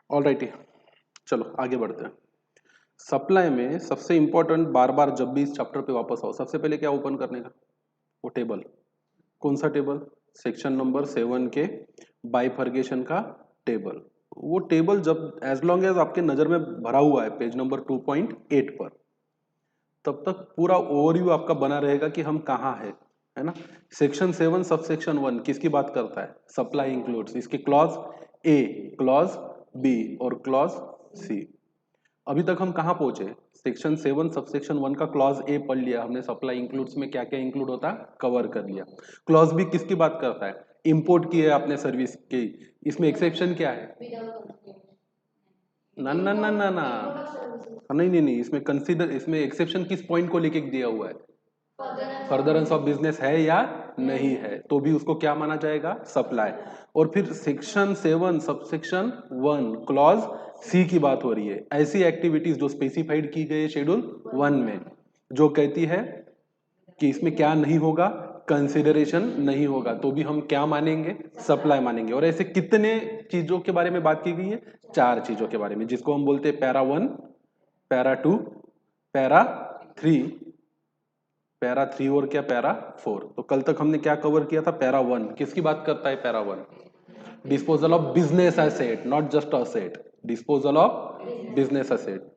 All right, चलो आगे बढ़ते हैं। सप्लाई में सबसे इंपॉर्टेंट, बार बार जब भी इस चैप्टर पे वापस आओ, सबसे पहले क्या ओपन करने का? वो टेबल। कौन सा टेबल? सेक्शन नंबर 7 के बाइफर्गेशन का टेबल। वो टेबल जब एज लॉन्ग एज आपके नजर में भरा हुआ है पेज नंबर 2.8 पर, तब तक पूरा ओवरव्यू आपका बना रहेगा कि हम कहाँ हैं, है ना। सेक्शन 7 सब सेक्शन 1 किसकी बात करता है? Supply includes. इसके क्लॉज ए, क्लॉज बी और क्लॉज सी। अभी तक हम कहाँ पहुंचे? सेक्शन 7 सबसेक्शन 1 का क्लॉज ए पढ़ लिया हमने, सप्लाई इंक्लूड्स में क्या क्या इंक्लूड होता है कवर कर लिया। क्लॉज बी किसकी बात करता है? इंपोर्ट की है आपने सर्विस की, इसमें एक्सेप्शन क्या है? ना ना ना ना ना, नहीं नहीं नहीं, इसमें कंसीडर, इसमें एक्सेप्शन किस पॉइंट को लेके दिया हुआ है? फर्दरेंस ऑफ बिजनेस है या नहीं है, तो भी उसको क्या माना जाएगा? सप्लाई। और फिर सेक्शन 7 सबसेक्शन 1 क्लॉज सी की बात हो रही है, ऐसी एक्टिविटीज जो स्पेसिफाइड की गई शेड्यूल 1 में, जो कहती है कि इसमें क्या नहीं होगा? कंसिडरेशन नहीं होगा, तो भी हम क्या मानेंगे? सप्लाई मानेंगे। और ऐसे कितने चीजों के बारे में बात की गई है? 4 चीजों के बारे में, जिसको हम बोलते हैं पैरा 1, पैरा 2, पैरा 3, पैरा 3 और क्या पैरा 4। तो कल तक हमने क्या कवर किया था? पैरा 1 किसकी बात करता है? Para 1 disposal of business asset, not just asset, disposal of business asset,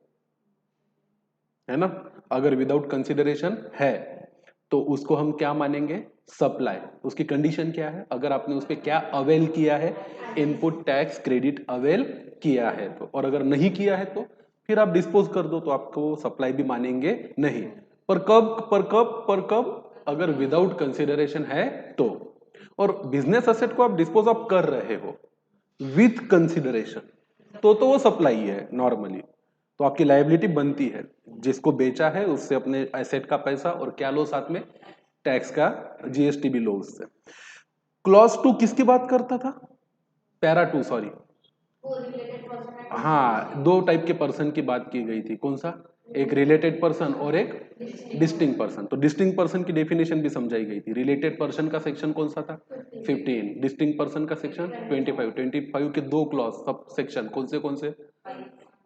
है ना। अगर विदाउट कंसिडरेशन है तो उसको हम क्या मानेंगे? सप्लाई। उसकी कंडीशन क्या है? अगर आपने उस पर क्या अवेल किया है? इनपुट टैक्स क्रेडिट अवेल किया है तो, और अगर नहीं किया है तो फिर आप डिस्पोज कर दो, तो आपको सप्लाई भी मानेंगे नहीं। पर कब? पर कब? अगर विदाउट कंसिडरेशन है तो। और बिजनेस असेट को आप डिस्पोज ऑफ कर रहे हो विथ कंसिडरेशन, तो वो सप्लाई है नॉर्मली, तो आपकी लायबिलिटी बनती है। जिसको बेचा है उससे अपने एसेट का पैसा और क्या लो साथ में? टैक्स का, जीएसटी भी लो उससे। क्लॉज 2 किसकी बात करता था? Para 2, sorry. हाँ, दो टाइप के पर्सन की बात की गई थी, कौन सा? एक रिलेटेड पर्सन और एक डिस्टिंक्ट पर्सन। तो डिस्टिंक्ट पर्सन की डेफिनेशन भी समझाई गई थी। रिलेटेड पर्सन का सेक्शन कौन सा था? 15। डिस्टिंक्ट पर्सन का सेक्शन 25। 25 के दो क्लॉज सब सेक्शन कौन से?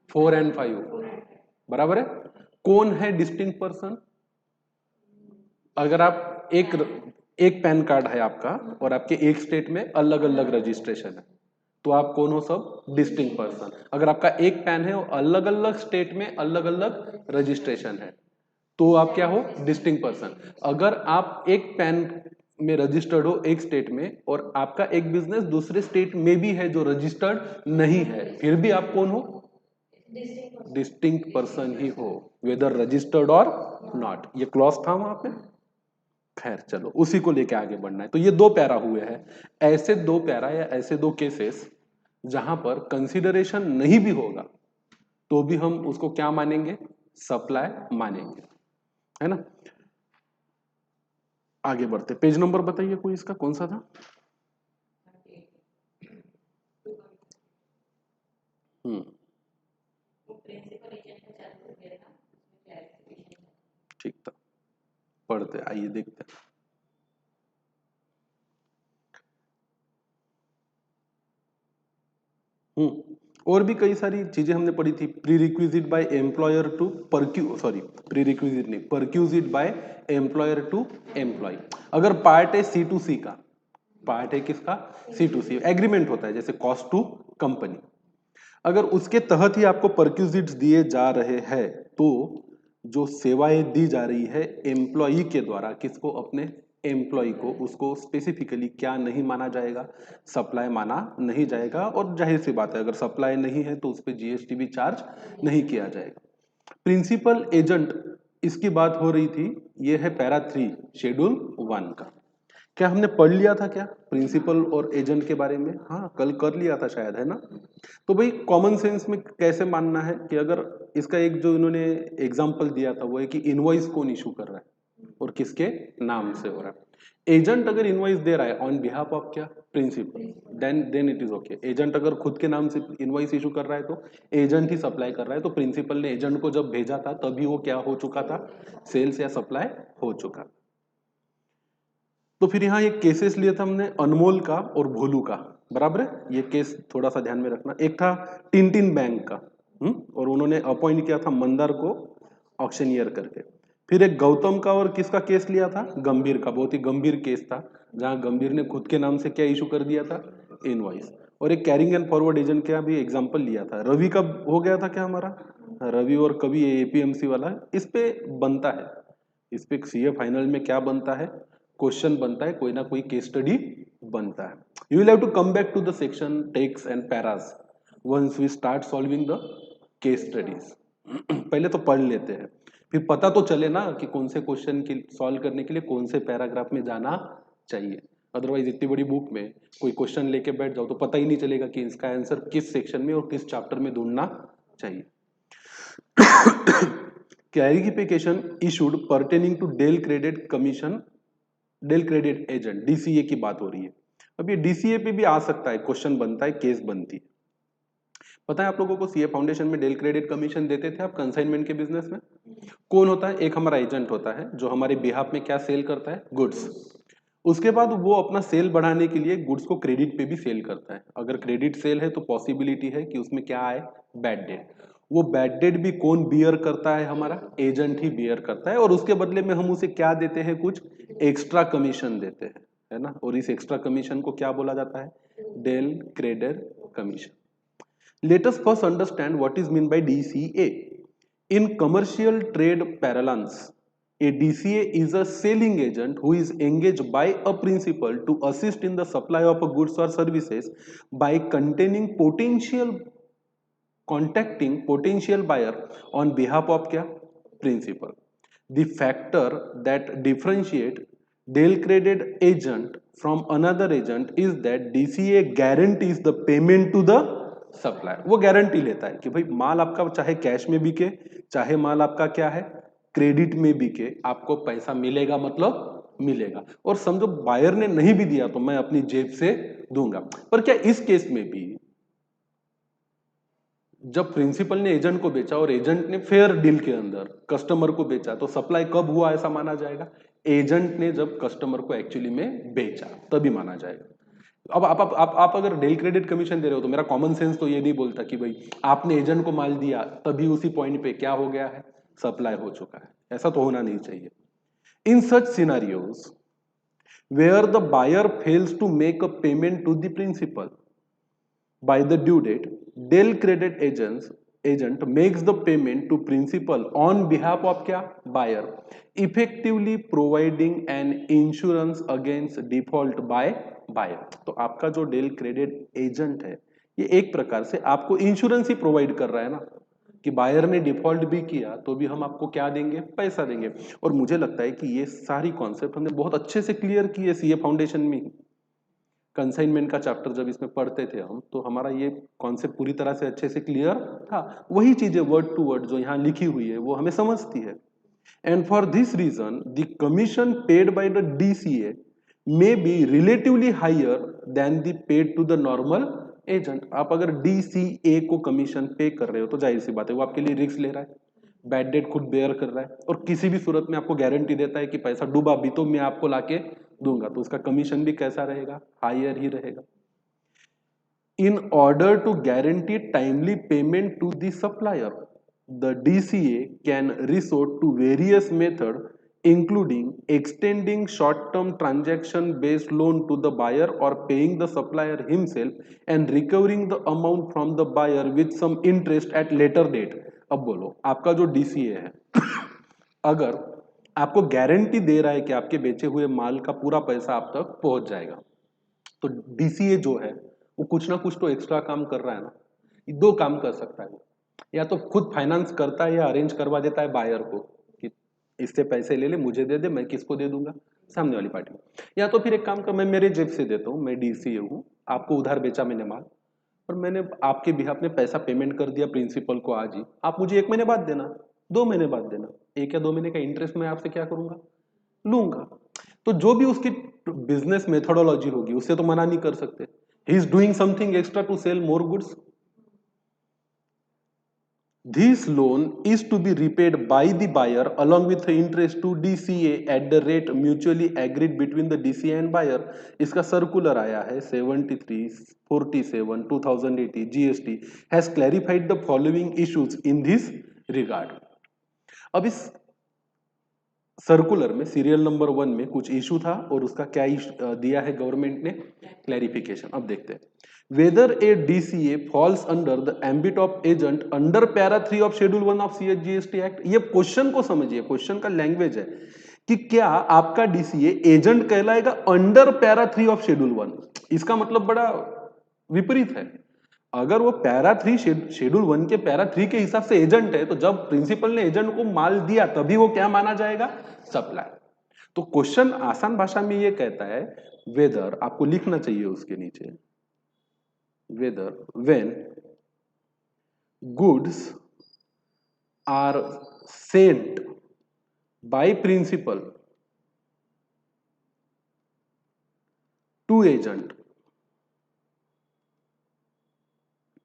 4 एंड 5, बराबर है। कौन है डिस्टिंक्ट पर्सन? अगर आप एक पैन कार्ड है आपका और आपके एक स्टेट में अलग अलग रजिस्ट्रेशन है, तो आप कौन हो? सब डिस्टिंक्ट पर्सन। अगर आपका एक पैन है और अलग अलग स्टेट में अलग अलग रजिस्ट्रेशन है, तो आप क्या हो? Distinct person. अगर आप एक पैन में रजिस्टर्ड हो एक स्टेट में और आपका एक बिजनेस दूसरे स्टेट में भी है जो रजिस्टर्ड नहीं है, फिर भी आप कौन हो? डिस्टिंक्ट पर्सन ही हो, वेदर रजिस्टर्ड और नॉट। ये क्लॉज था वहां पे। खैर चलो, उसी को लेके आगे बढ़ना है। तो ये दो पैरा हुए हैं, ऐसे दो पैरा या ऐसे दो केसेस जहां पर कंसिडरेशन नहीं भी होगा तो भी हम उसको क्या मानेंगे? सप्लाई मानेंगे, है ना। आगे बढ़ते, पेज नंबर बताइए कोई इसका, कौन सा था? हम्म, ठीक था, पढ़ते आइए देखते हैं। और भी कई सारी चीजें हमने पढ़ी थी। Pre requisite by employer to परक्यू, सॉरी प्री रिक्विजिट नहीं, perquisite by employer to employ. अगर पार्ट है सी टू सी का, पार्ट है किसका? सी टू सी एग्रीमेंट होता है, जैसे कॉस्ट टू कंपनी। अगर उसके तहत ही आपको परक्यूजिट्स दिए जा रहे हैं, तो जो सेवाएं दी जा रही है एम्प्लॉई के द्वारा, किसको? अपने एम्प्लॉय को, उसको स्पेसिफिकली क्या नहीं माना जाएगा? सप्लाई माना नहीं जाएगा। और जाहिर सी बात है, अगर सप्लाई नहीं है तो उस पर जीएसटी भी चार्ज नहीं किया जाएगा। प्रिंसिपल एजेंट, इसकी बात हो रही थी, ये है पैरा 3 शेड्यूल 1 का। क्या हमने पढ़ लिया था क्या प्रिंसिपल और एजेंट के बारे में? हाँ, कल कर लिया था शायद, है ना। तो भाई कॉमन सेंस में कैसे मानना है कि अगर इसका एक जो इन्होंने एग्जांपल दिया था वो है कि इनवॉइस कौन इशू कर रहा है और किसके नाम से हो रहा है। एजेंट अगर इनवॉइस दे रहा है ऑन बिहाफ ऑफ क्या? Principal, then it is okay. Agent अगर खुद के नाम से इनवॉइस इशू कर रहा है तो एजेंट ही सप्लाई कर रहा है, तो प्रिंसिपल ने एजेंट को जब भेजा था तभी वो क्या हो चुका था? सेल्स या सप्लाई हो चुका। तो फिर यहाँ एक केसेस लिया था हमने अनमोल का और भोलू का। बराबर है, ये केस थोड़ा सा ध्यान में रखना। एक था टिनटिन बैंक का, और उन्होंने अपॉइंट किया था मंदार को ऑक्शनियर करके। फिर एक गौतम का और किसका केस लिया था, गंभीर का, बहुत ही गंभीर केस था, जहां गंभीर ने खुद के नाम से क्या इशू कर दिया था, इनवॉइस। और एक कैरिंग एंड फॉरवर्ड एजेंट का भी एग्जांपल लिया था। रवि का हो गया था क्या हमारा, रवि और कवि एपीएमसी वाला, इस पे बनता है, इस पे सीए फाइनल में क्या बनता है, क्वेश्चन बनता है, कोई ना कोई केस स्टडी बनता है। You will have to come back to the section text and paras once we start solving the case studies. पहले तो पढ़ लेते हैं, फिर पता तो चले ना कि कौन से क्वेश्चन की सॉल्व करने के लिए कौन से पैराग्राफ में जाना चाहिए। अदरवाइज इतनी बड़ी बुक में कोई क्वेश्चन लेके बैठ जाओ तो पता ही नहीं चलेगा कि इसका आंसर किस सेक्शन में और किस चैप्टर में ढूंढना चाहिए। Clarification issued pertaining to del credit commission, del credit agent, DCA की बात हो रही है। अब ये डीसीए पे भी आ सकता है, क्वेश्चन बनता है, केस बनती है। पता है आप लोगों को सीए फाउंडेशन में डेल क्रेडिट कमीशन देते थे आप कंसाइनमेंट के बिजनेस में? कौन होता है, एक हमारा एजेंट होता है जो हमारे बिहाफ में क्या सेल करता है, गुड्स। उसके बाद वो अपना सेल बढ़ाने के लिए गुड्स को क्रेडिट पे भी सेल करता है। अगर क्रेडिट सेल है तो पॉसिबिलिटी है कि उसमें क्या आए, बैड डेट। वो बैड डेट भी कौन बियर करता है, हमारा एजेंट ही बियर करता है, और उसके बदले में हम उसे क्या देते हैं, कुछ एक्स्ट्रा कमीशन देते हैं, है ना। और इस एक्स्ट्रा कमीशन को क्या बोला जाता है, del credit commission. Let us first understand what is meant by DCA. In commercial trade parlance, a DCA is a selling agent who is engaged by a principal to assist in the supply of goods or services by contacting potential buyer on behalf of क्या, principal. The factor that differentiate Dale credit agent from another agent is that DCA guarantees the payment to the supplier. वो guarantee लेता है कि भाई माल आपका चाहे cash में बिके, चाहे माल आपका क्या है, क्रेडिट में बिके, आपको पैसा मिलेगा, मतलब मिलेगा। और समझो बायर ने नहीं भी दिया तो मैं अपनी जेब से दूंगा। पर क्या इस केस में भी जब प्रिंसिपल ने एजेंट को बेचा और एजेंट ने फेयर डील के अंदर कस्टमर को बेचा, तो सप्लाई कब हुआ ऐसा माना जाएगा, एजेंट ने जब कस्टमर को एक्चुअली में बेचा तभी माना जाएगा। अब आप अगर डेल क्रेडिट कमीशन दे रहे हो तो मेरा कॉमन सेंस तो ये नहीं बोलता कि भाई आपने एजेंट को माल दिया तभी उसी पॉइंट पे क्या हो गया है, सप्लाई हो चुका है। ऐसा तो होना नहीं चाहिए। In such scenarios where the buyer fails to make a payment to the principal by the due date, Dell credit agent makes the payment to principal on behalf of क्या, buyer, effectively providing an insurance against default by buyer। तो आपका जो del credit agent है ये एक प्रकार से आपको इंश्योरेंस ही प्रोवाइड कर रहा है ना, कि बायर ने डिफॉल्ट भी किया तो भी हम आपको क्या देंगे, पैसा देंगे। और मुझे लगता है कि ये सारी कॉन्सेप्ट हमने बहुत अच्छे से क्लियर की है सीए फाउंडेशन में। कंसाइनमेंट का चैप्टर जब इसमें पढ़ते थे हम, तो हमारा ये कॉन्सेप्ट पूरी तरह से अच्छे से क्लियर था। वही चीजें वर्ड टू वर्ड जो यहाँ लिखी हुई है वो हमें समझती है। And for this reason the commission paid by the DCA may be relatively higher than the paid to the normal agent. आप अगर डीसीए को कमीशन पे कर रहे हो तो जाहिर सी बात है वो आपके लिए रिस्क ले रहा है, बैड डेट खुद बेयर कर रहा है, और किसी भी सूरत में आपको गारंटी देता है कि पैसा डूबा भी तो मैं आपको लाके दूंगा, तो उसका कमीशन भी कैसा रहेगा, हायर ही रहेगा। In order to guarantee timely payment to the supplier, the DCA can resort to various method including extending short-term transaction-based loan to the buyer or paying the supplier himself and recovering the amount from the buyer with some interest at later date। अब बोलो आपका जो DCA है अगर आपको guarantee दे रहा है कि आपके बेचे हुए माल का पूरा पैसा आप तक पहुंच जाएगा, तो डीसीए जो है वो कुछ ना कुछ तो एक्स्ट्रा काम कर रहा है ना। दो काम कर सकता है, या तो खुद फाइनेंस करता है या अरेंज करवा देता है बायर को कि इससे पैसे ले ले, मुझे दे दे, मैं किसको दे दूंगा, सामने वाली पार्टी। या तो फिर एक काम कर, मैं मेरे जेब से देता हूँ, मैं डीसीए हूँ, आपको उधार बेचा मैंने माल, और मैंने आपके बिहाफ में पैसा पेमेंट कर दिया प्रिंसिपल को आज ही, आप मुझे 1 महीने बाद देना, 2 महीने बाद देना, 1 या 2 महीने का इंटरेस्ट मैं आपसे क्या करूंगा, लूंगा। तो जो भी उसकी बिजनेस मेथोडोलॉजी होगी उससे तो मना नहीं कर सकते। He is doing something extra to sell more goods. This loan is to be repaid by the buyer along with the interest to DCA at the rate mutually agreed between the DCA and buyer. इसका circular आया है 73/47/2080 GST has clarified the following issues in this regard. अब इस circular में serial number 1 में कुछ issue था और उसका क्या दिया है गवर्नमेंट ने क्लैरिफिकेशन. अब देखते हैं. Whether a DCA falls under the ambit of agent under para 3 of schedule 1 of CGST Act. ये क्वेश्चन को समझिए, क्वेश्चन का लैंग्वेज है कि क्या आपका DCA एजेंट कहलाएगा अंडर पैरा 3 ऑफ शेड्यूल 1. इसका मतलब बड़ा विपरीत है. अगर वो पैरा 3 शेड्यूल 1 के पैरा 3 के हिसाब से एजेंट है तो जब प्रिंसिपल ने एजेंट को माल दिया तभी वो क्या माना जाएगा, सप्लाई. तो क्वेश्चन आसान भाषा में ये कहता है वेदर, आपको लिखना चाहिए उसके नीचे, whether when goods are sent by principal to agent,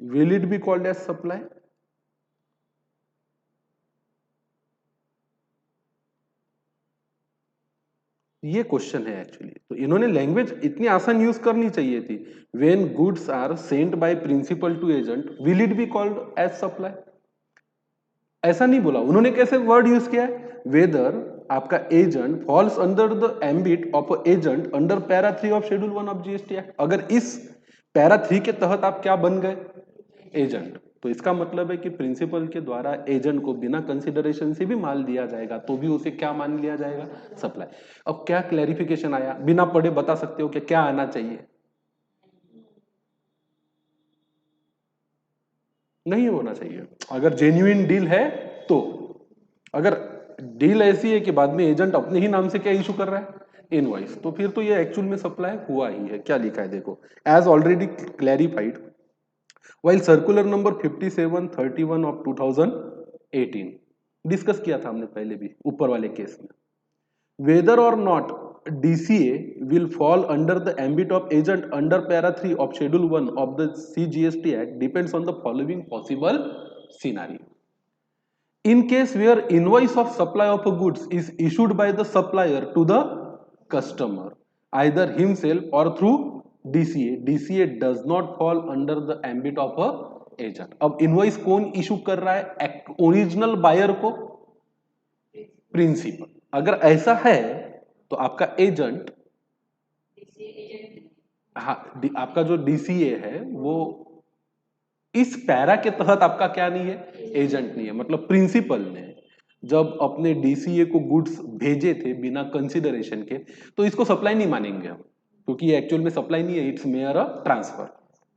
will it be called as supply? ये क्वेश्चन है एक्चुअली. तो इन्होंने लैंग्वेज इतनी आसान यूज करनी चाहिए थी. When goods are sent by principal to agent will it be called as supply. ऐसा नहीं बोला उन्होंने. कैसे वर्ड यूज किया है, वेदर आपका agent falls under the ambit of agent under para 3 of schedule 1 of GST act. अगर इस पैरा 3 के तहत आप क्या बन गए, एजेंट, तो इसका मतलब है कि प्रिंसिपल के द्वारा एजेंट को बिना कंसिडरेशन से भी माल दिया जाएगा तो भी उसे क्या मान लिया जाएगा, सप्लाई. अब क्या क्लैरिफिकेशन आया, बिना पढ़े बता सकते हो कि क्या आना चाहिए. नहीं होना चाहिए. अगर जेन्युइन डील है तो. अगर डील ऐसी है कि बाद में एजेंट अपने ही नाम से क्या इशू कर रहा है, इनवॉइस, तो फिर तो ये एक्चुअल में सप्लाई हुआ ही है. क्या लिखा है देखो, as already clarified while circular number 5731 of 2018 discuss किया था हमने पहले भी ऊपर वाले केस में. whether or not DCA will fall under the ambit of agent under para 3 of schedule 1 of the CGST Act depends on the following possible scenario. In case where invoice of supply of goods is issued by the supplier to the customer either himself or through DCA, DCA does not fall under the ambit of a agent. अब invoice कौन issue कर रहा है, original buyer को, principal. अगर ऐसा है तो आपका एजेंट, हाँ, आपका जो DCA है वो इस पैरा के तहत आपका क्या नहीं है, एजेंट नहीं है. मतलब प्रिंसिपल ने जब अपने DCA को गुड्स भेजे थे बिना कंसिडरेशन के तो इसको सप्लाई नहीं मानेंगे हम, क्योंकि ये एक्चुअल में सप्लाई नहीं है, it's mere a transfer,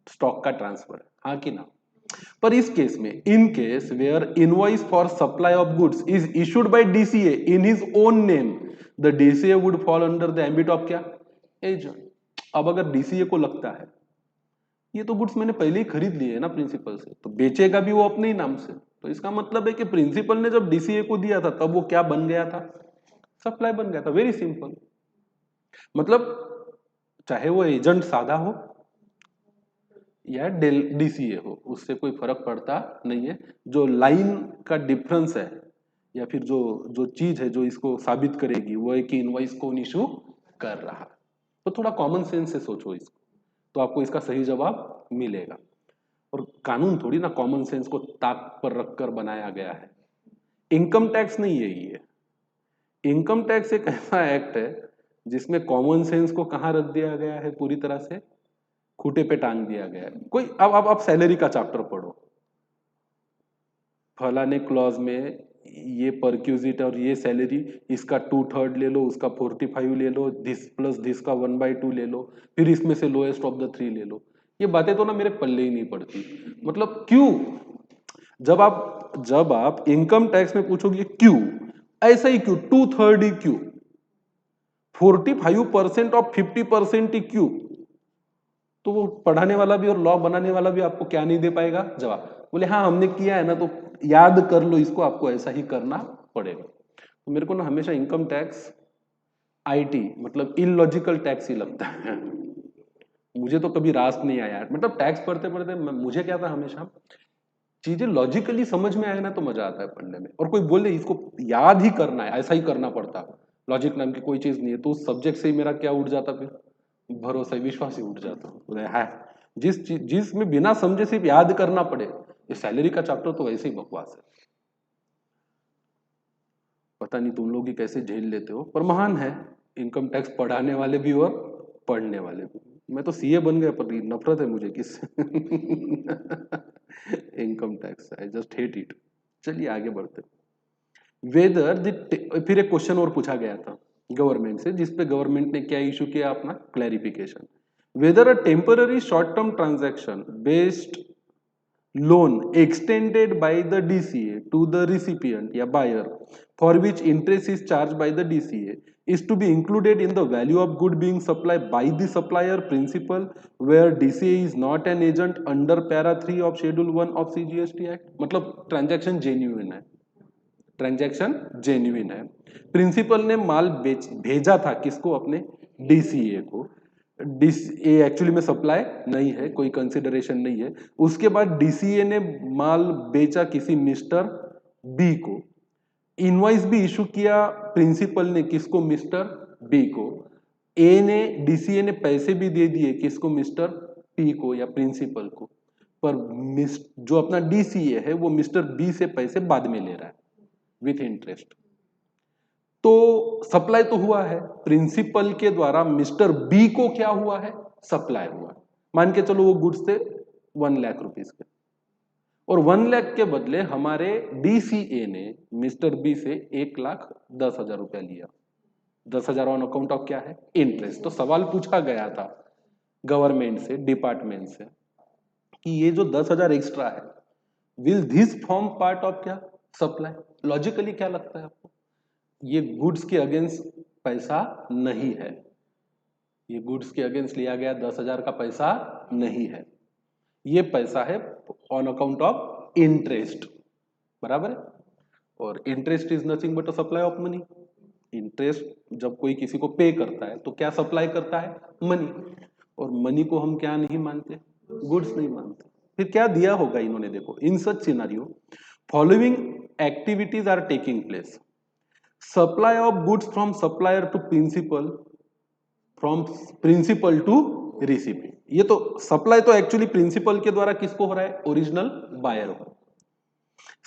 stock का ट्रांसफर, हाँ कि ना. पर इस केस में, in case where invoice for supply of goods is issued by DCA in his own name, the DCA would fall under the ambit of क्या, agent. अब अगर DCA को लगता है ये तो गुड्स मैंने पहले ही खरीद लिए है ना प्रिंसिपल से, तो बेचेगा भी वो अपने ही नाम से, तो इसका मतलब है कि प्रिंसिपल ने जब DCA को दिया था तब वो क्या बन गया था, सप्लाई बन गया था. Very simple. मतलब चाहे वो एजेंट सादा हो या DCA हो, उससे कोई फर्क पड़ता नहीं है. जो लाइन का डिफरेंस है या फिर जो जो चीज है जो इसको साबित करेगी वो है कि इनवॉइस कौन इशू कर रहा है. तो थोड़ा कॉमन सेंस से सोचो इसको, तो आपको इसका सही जवाब मिलेगा. और कानून थोड़ी ना कॉमन सेंस को ताक पर रखकर बनाया गया है. इनकम टैक्स नहीं है ये. इनकम टैक्स एक ऐसा एक्ट है जिसमें कॉमन सेंस को कहाँ रख दिया गया है, पूरी तरह से खूटे पे टांग दिया गया है. कोई अब आप सैलरी का चैप्टर पढ़ो, फलाने क्लॉज में ये परक्यूजिट और ये सैलरी, इसका 2/3 ले लो, उसका 45 ले लो, दिस प्लस दिस का 1/2 ले लो, फिर इसमें से लोएस्ट ऑफ द 3 ले लो. ये बातें तो ना मेरे पल्ले ही नहीं पड़ती. मतलब क्यों, जब आप इनकम टैक्स में पूछोगे क्यों, ऐसा ही क्यों, 2/3 ही क्यों, 45% और 50% ही क्यों, तो वो पढ़ाने वाला भी और लॉ बनाने वाला भी आपको क्या नहीं दे पाएगा, जवाब. बोले हाँ हमने किया है ना तो याद कर लो इसको, आपको ऐसा ही करना पड़ेगा. तो मेरे को ना हमेशा इनकम टैक्स IT मतलब इलॉजिकल टैक्स ही लगता है. मुझे तो कभी रास नहीं आया. मतलब टैक्स पढ़ते पढ़ते मुझे क्या था, हमेशा चीजें लॉजिकली समझ में आए ना तो मजा आता है पढ़ने में। और कोई बोले इसको याद ही करना है, ऐसा ही करना पड़ता, लॉजिक नाम की कोई चीज नहीं है, तो उस सब्जेक्ट से ही मेरा क्या उठ जाता, फिर भरोसा विश्वास ही उठ जाता है। जिसमें बिना समझे सिर्फ याद करना पड़े, ये सैलरी का चैप्टर तो वैसे ही बकवास है। पता नहीं तुम लोग ही कैसे झेल लेते हो, पर महान है इनकम टैक्स पढ़ाने वाले भी और पढ़ने वाले भी। मैं तो सीए बन गया, पर नफरत है मुझे किससे income tax, I just hate it. चलिए आगे बढ़ते। वेदर फिर एक क्वेश्चन और पूछा गया था गवर्नमेंट से, जिसपे गवर्नमेंट ने क्या इशू किया अपना clarification. Weather a temporary short term transaction based loan extended by the DCA to the recipient या buyer for which interest is charged by the DCA is to be included in the value of good being supplied by the supplier principal where DCA is not an agent under para 3 of schedule 1 of CGST Act। मतलब transaction genuine है, transaction genuine है। Principal ने माल भेजा था किसको, अपने DCA को। DCA actually में सप्लाई नहीं है, कोई कंसिडरेशन नहीं है। उसके बाद डीसीए ने माल बेचा किसी मिस्टर बी को, इनवॉइस भी इशू किया प्रिंसिपल ने किसको, मिस्टर बी को। ए ने डीसीए ने पैसे भी दे दिए किसको, मिस्टर पी को या प्रिंसिपल को। पर जो अपना डीसीए है वो मिस्टर बी से पैसे बाद में ले रहा है विथ इंटरेस्ट। तो सप्लाई तो हुआ है, प्रिंसिपल के द्वारा मिस्टर बी को क्या हुआ है, सप्लाई हुआ। मान के चलो वो गुड्स थे 1 लाख रुपीस के, और 1 लाख के बदले हमारे डीसीए ने मिस्टर बी से 1,10,000 रुपया लिया। 10,000 ऑन अकाउंट ऑफ क्या है, इंटरेस्ट। तो सवाल पूछा गया था गवर्नमेंट से, डिपार्टमेंट से, कि ये जो 10,000 एक्स्ट्रा है, will this form part of क्या, सप्लाई। लॉजिकली क्या लगता है आपको, ये गुड्स के अगेंस्ट पैसा नहीं है, ये गुड्स के अगेंस्ट लिया गया 10,000 का पैसा नहीं है, ये पैसा है ऑन अकाउंट ऑफ इंटरेस्ट, बराबर है। और interest is nothing but a supply of money. Interest जब कोई किसी को पे करता है तो क्या सप्लाई करता है, मनी। और मनी को हम क्या नहीं मानते, गुड्स नहीं मानते। फिर क्या दिया होगा इन्होंने, देखो, in such scenario following activities are taking place, supply of goods from supplier to principal, from principal to recipient. ये तो सप्लाई तो एक्चुअली प्रिंसिपल के द्वारा किसको हो रहा है, ओरिजिनल बायर को।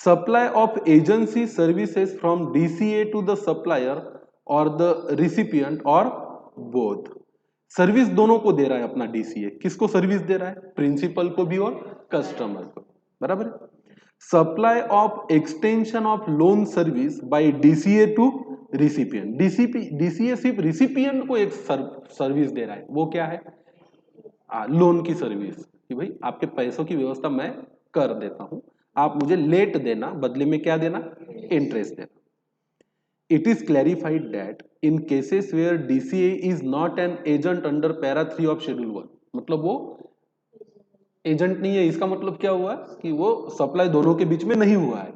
Supply of agency services from DCA to the supplier और the recipient or both. Service दोनों को दे रहा है अपना डीसीए, किसको सर्विस दे रहा है, प्रिंसिपल को भी और कस्टमर को, बराबर। Supply of extension of loan service by DCA to recipient. DCA सिर्फ रिसिपिएंट को एक सर्विस दे रहा है, वो क्या है, लोन की सर्विस, कि भाई आपके पैसों की व्यवस्था मैं कर देता हूं, आप मुझे लेट देना, बदले में क्या देना, इंटरेस्ट देना। It is clarified that in cases where DCA is not an agent under para 3 of schedule 1, मतलब वो एजेंट नहीं है। इसका मतलब क्या हुआ कि वो सप्लाई दोनों के बीच में नहीं हुआ है,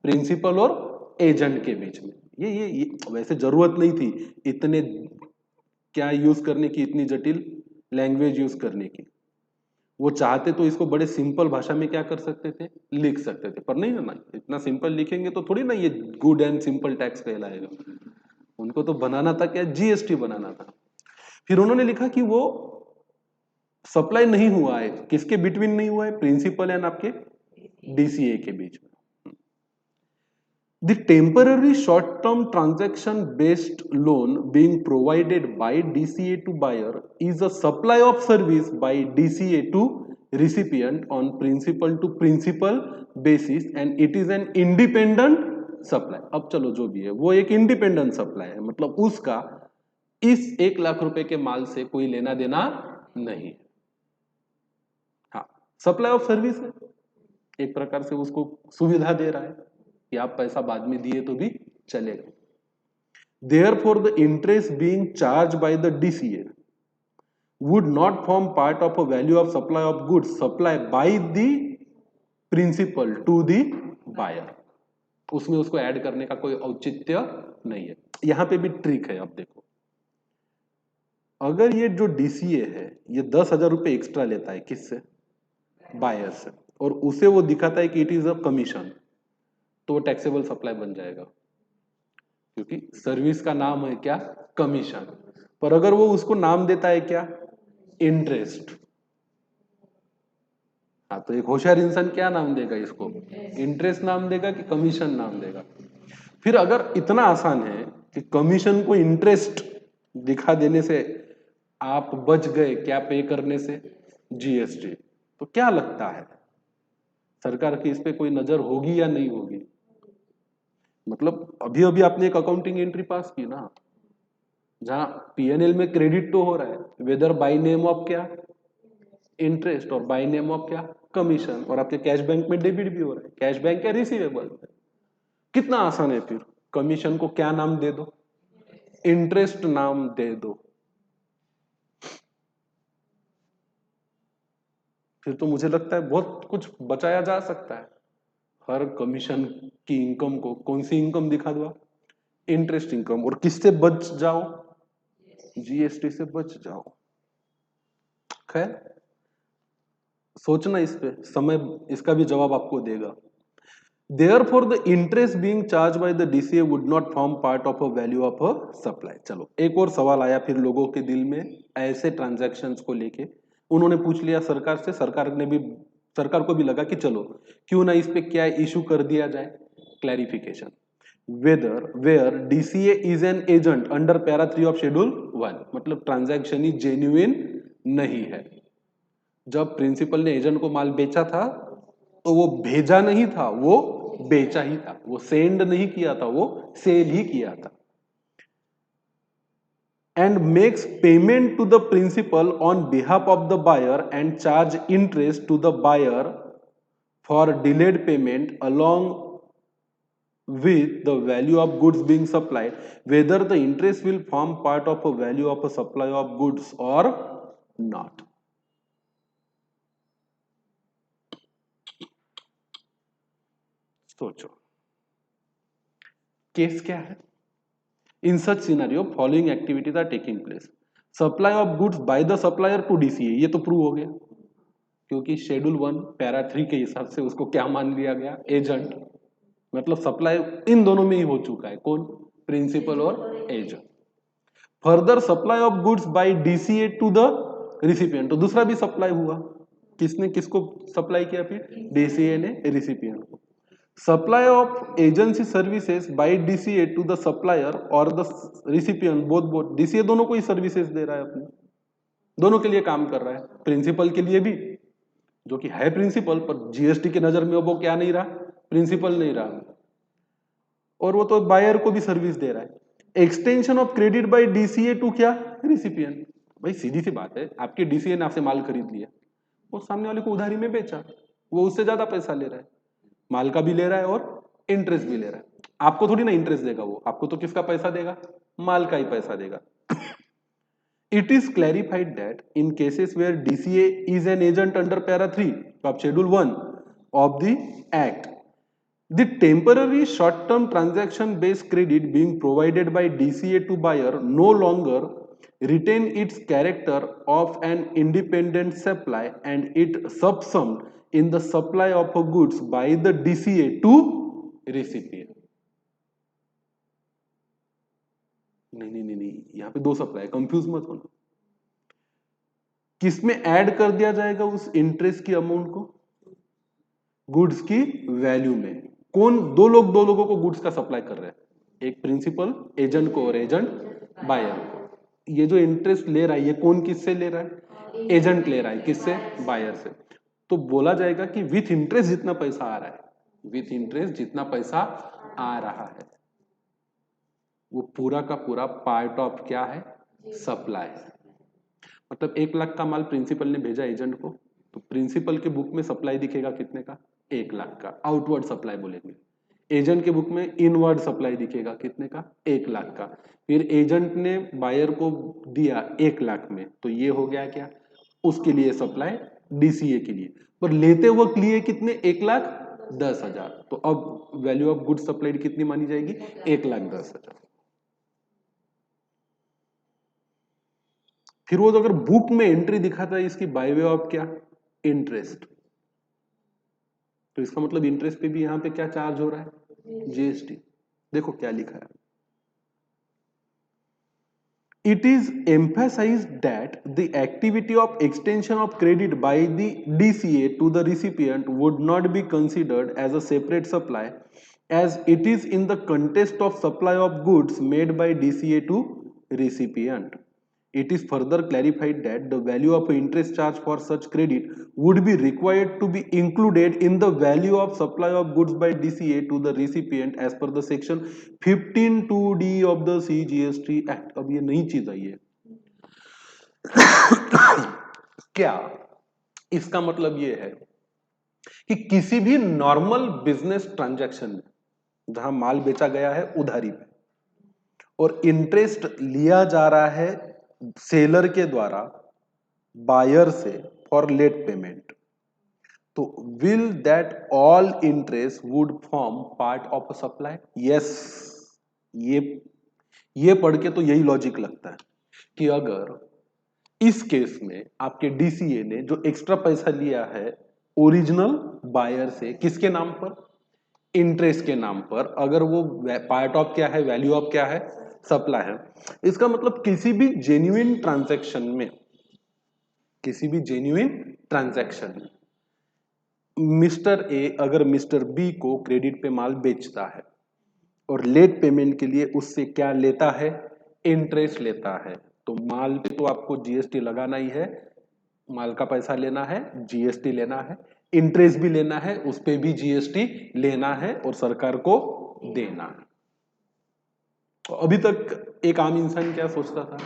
प्रिंसिपल और एजेंट के बीच में। ये वैसे जरूरत नहीं थी इतने क्या यूज करने की, इतनी जटिल लैंग्वेज यूज करने की। वो चाहते तो इसको बड़े सिंपल भाषा में क्या कर सकते थे, लिख सकते थे, पर नहीं ना, इतना सिंपल लिखेंगे तो थोड़ी ना ये गुड एंड सिंपल टैक्स कहलाएगा। उनको तो बनाना था क्या, जीएसटी बनाना था। फिर उन्होंने लिखा कि वो सप्लाई नहीं हुआ है, किसके बिटवीन नहीं हुआ है, प्रिंसिपल एंड आपके डीसीए के बीच में। The temporary short-term transaction-based loan being provided by DCA to buyer is a supply of service by DCA to recipient on principal to principal basis and it is an independent supply। अब चलो जो भी है वो एक independent supply है, मतलब उसका इस 1 लाख रुपए के माल से कोई लेना देना नहीं। हाँ, सप्लाई ऑफ सर्विस है, एक प्रकार से उसको सुविधा दे रहा है कि आप पैसा बाद में दिए तो भी चलेगा। Therefore, the interest being charged by the DCA would not form part of a value of supply of goods supplied by the principal to the buyer। उसमें उसको ऐड करने का कोई औचित्य नहीं है। यहां पे भी ट्रिक है, अब देखो, अगर ये जो डीसीए है ये 10,000 रुपए एक्स्ट्रा लेता है किससे, बायर से, और उसे वो दिखाता है कि इट इज अ कमीशन, तो वो टैक्सेबल सप्लाई बन जाएगा, क्योंकि सर्विस का नाम है क्या, कमीशन। पर अगर वो उसको नाम देता है क्या, इंटरेस्ट, हाँ, तो एक होशियार इंसान क्या नाम देगा इसको, इंटरेस्ट नाम देगा कि कमीशन नाम देगा। फिर अगर इतना आसान है कि कमीशन को इंटरेस्ट दिखा देने से आप बच गए क्या पे करने से, जीएसटी, तो क्या लगता है सरकार की इस पे कोई नजर होगी या नहीं होगी? मतलब अभी अभी आपने एक अकाउंटिंग एंट्री पास की ना, जहां पीएनएल में क्रेडिट तो हो रहा है, वेदर बाय नेम ऑफ क्या, इंटरेस्ट, और बाय नेम ऑफ क्या, कमीशन, और आपके कैश बैंक में डेबिट भी हो रहा है, कैश बैंक क्या, रिसीवेबल। कितना आसान है, फिर कमीशन को क्या नाम दे दो, इंटरेस्ट नाम दे दो, फिर तो मुझे लगता है बहुत कुछ बचाया जा सकता है। हर कमीशन की इनकम को कौन सी इनकम दिखा दो, इंटरेस्ट इनकम, और किससे बच जाओ, जीएसटी से बच जाओ। खैर, सोचना इस पे, समय इसका भी जवाब आपको देगा। Therefore, the interest being charged by the DCA would not form part of a value of a supply। चलो एक और सवाल आया फिर लोगों के दिल में ऐसे ट्रांजैक्शंस को लेके, उन्होंने पूछ लिया सरकार से, सरकार को भी लगा कि चलो क्यों ना इस पे क्या इशू कर दिया जाए, clarification, whether where DCA is an agent under para 3 of schedule 1, मतलब ट्रांजैक्शन ही जेन्युइन नहीं है। जब प्रिंसिपल ने एजेंट को माल बेचा था तो वो भेजा नहीं था, वो बेचा ही था, वो सेंड नहीं किया था, वो सेल ही किया था। And makes payment to the principal on behalf of the buyer and charge interest to the buyer for delayed payment along with the value of goods being supplied, whether the interest will form part of a value of a supply of goods or not। सोचो case क्या है। In such scenario following activities are taking place, supply of goods by the supplier to DCA, ये तो prove हो गया क्योंकि schedule 1 para 3 के हिसाब से उसको क्या मान लिया गया, एजेंट, मतलब सप्लाई इन दोनों में ही हो चुका है, कौन, प्रिंसिपल और agent. Further supply of goods by DCA to the recipient, तो दूसरा भी सप्लाई हुआ, किसने किसको सप्लाई किया, फिर डीसीए ने रिसिपिएंट को। Supply of agency services by DCA to the supplier और the recipient, both both DCA दोनों को ही सर्विसेज दे रहा है अपने, दोनों के लिए काम कर रहा है, प्रिंसिपल के लिए भी जो कि है प्रिंसिपल, पर जीएसटी की नजर में वो क्या नहीं रहा, प्रिंसिपल नहीं रहा, और वो तो बायर को भी सर्विस दे रहा है। Extension of credit by DCA to क्या, रिसिपिएंट, भाई सीधी सी बात है, आपके डीसीए ने आपसे माल खरीद लिया, वो सामने वाले को उधारी में बेचा, वो उससे ज्यादा पैसा ले रहा है, माल का भी ले रहा है और इंटरेस्ट भी ले रहा है, आपको थोड़ी ना इंटरेस्ट देगा वो, आपको तो किसका पैसा देगा, माल का ही पैसा देगा। It is clarified that in cases where DCA is an agent under para 3 of schedule 1 of the act, the temporary short-term transaction-based credit being provided by DCA to buyer no longer retain its character of an independent supply and it subsumed in the supply of goods by the DCA to recipient। नहीं, यहाँ पे दो supply, confuse मत होना। किसमें add कर दिया जाएगा उस इंटरेस्ट की अमाउंट को, गुड्स की वैल्यू में। कौन, दो लोगों को गुड्स का सप्लाई कर रहे हैं, एक प्रिंसिपल एजेंट को और एजेंट बायर को। ये जो इंटरेस्ट ले रहा है ये कौन किससे ले रहा है, एजेंट ले रहा है, किससे, बायर से। तो बोला जाएगा कि विथ इंटरेस्ट जितना पैसा आ रहा है, विथ इंटरेस्ट जितना पैसा आ रहा है वो पूरा का पूरा पार्ट ऑफ क्या है, सप्लाई है। मतलब 1 लाख का माल प्रिंसिपल ने भेजा एजेंट को, तो प्रिंसिपल के बुक में सप्लाई दिखेगा कितने का, 1 लाख का, आउटवर्ड सप्लाई बोलेंगे। एजेंट के बुक में इनवर्ड सप्लाई दिखेगा कितने का, 1 लाख का। फिर एजेंट ने बायर को दिया 1 लाख में, तो ये हो गया क्या, उसके लिए सप्लाई, डीसीए के लिए। पर लेते वक्त लिए कितने, 1,10,000, तो अब वैल्यू ऑफ गुड सप्लाइड कितनी मानी जाएगी, 1,10,000। फिर वो अगर बुक में एंट्री दिखाता है इसकी बाय वे ऑफ क्या, इंटरेस्ट, तो इसका मतलब इंटरेस्ट पे भी यहाँ पे क्या चार्ज हो रहा है? जीएसटी। देखो क्या लिखा है, it is emphasized that the activity of extension of credit by the DCA to the recipient would not be considered as a separate supply, as it is in the context of supply of goods made by DCA to recipient. It is further clarified that the value of interest charge for such credit would be required to be included in the value of supply of goods by DCA to the recipient as per the section 15(2)(d) of the CGST Act. अब ये नई चीज आई है। क्या इसका मतलब ये है कि किसी भी नॉर्मल बिजनेस ट्रांजैक्शन में जहां माल बेचा गया है उधारी पे और इंटरेस्ट लिया जा रहा है सेलर के द्वारा बायर से फॉर लेट पेमेंट, तो will that all interest would form part of a supply? Yes, ये पढ़ के तो यही लॉजिक लगता है कि अगर इस केस में आपके डीसीए ने जो एक्स्ट्रा पैसा लिया है ओरिजिनल बायर से, किसके नाम पर? इंटरेस्ट के नाम पर, अगर वो पार्ट ऑफ क्या है, वैल्यू ऑफ क्या है, सप्लाई है, इसका मतलब किसी भी जेन्युइन ट्रांजैक्शन में, किसी भी जेन्युइन ट्रांजैक्शन में मिस्टर ए अगर मिस्टर बी को क्रेडिट पे माल बेचता है और लेट पेमेंट के लिए उससे क्या लेता है? इंटरेस्ट लेता है, तो माल पे तो आपको जीएसटी लगाना ही है, माल का पैसा लेना है, जीएसटी लेना है, इंटरेस्ट भी लेना है, उस पे भी जीएसटी लेना है और सरकार को देना है। तो अभी तक एक आम इंसान क्या सोचता था?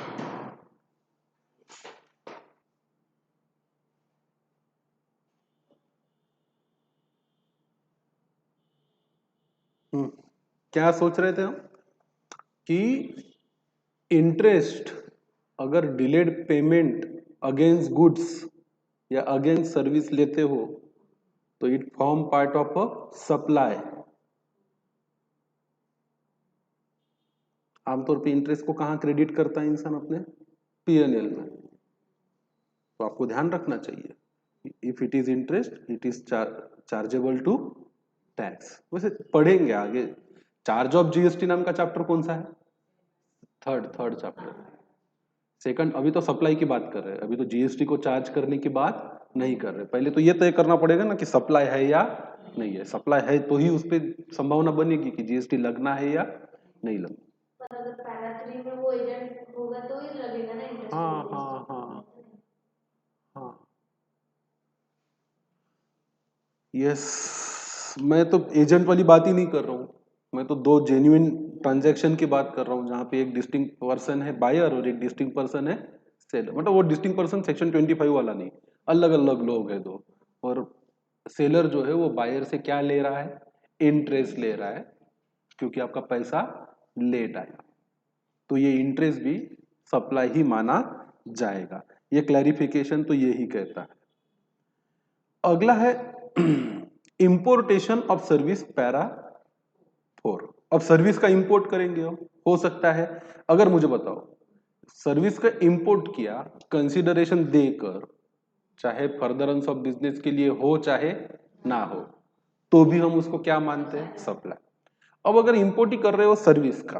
क्या सोच रहे थे हम कि इंटरेस्ट अगर डिलेड पेमेंट अगेंस्ट गुड्स या अगेंस्ट सर्विस लेते हो तो it form part of a supply. आमतौर पे इंटरेस्ट को कहां क्रेडिट करता है इंसान? अपने पीएनएल में। तो आपको ध्यान रखना चाहिए, if it is interest it is chargeable to tax. वैसे पढ़ेंगे आगे, चार्ज ऑफ जीएसटी नाम का चैप्टर कौन सा है? Third chapter. सेकंड, अभी तो सप्लाई की बात कर रहे हैं, अभी तो जीएसटी को चार्ज करने की बात नहीं कर रहे। पहले तो ये तय करना पड़ेगा ना कि सप्लाई है या नहीं है। सप्लाई है तो ही उस पर संभावना बनेगी कि जीएसटी लगना है या नहीं लगना। पर अगर पैरा 3 में वो एजेंट होगा तो ही लगेगा ना इंटरेस्ट। हाँ। यस, मैं तो एजेंट वाली बात ही नहीं कर रहा हूँ, मैं तो दो जेन्युइन ट्रांजैक्शन की बात कर रहा हूँ जहाँ पे एक डिस्टिंक्ट पर्सन है बायर और एक डिस्टिंक्ट पर्सन है सेलर। मतलब वो डिस्टिंक्ट पर्सन सेक्शन 25 वाला नहीं, अलग अलग लोग है दो। और सेलर जो है वो बायर से क्या ले रहा है? इंटरेस्ट ले रहा है, क्योंकि आपका पैसा लेट आया, तो ये इंटरेस्ट भी सप्लाई ही माना जाएगा। ये क्लैरिफिकेशन तो यही कहता है। अगला है इंपोर्टेशन ऑफ सर्विस पैरा 4। अब सर्विस का इंपोर्ट करेंगे हम, हो सकता है अगर मुझे बताओ सर्विस का इंपोर्ट किया कंसिडरेशन देकर, चाहे फर्दरेंस ऑफ बिजनेस के लिए हो चाहे ना हो, तो भी हम उसको क्या मानते हैं? सप्लाई। अब अगर इंपोर्ट ही कर रहे हो सर्विस का,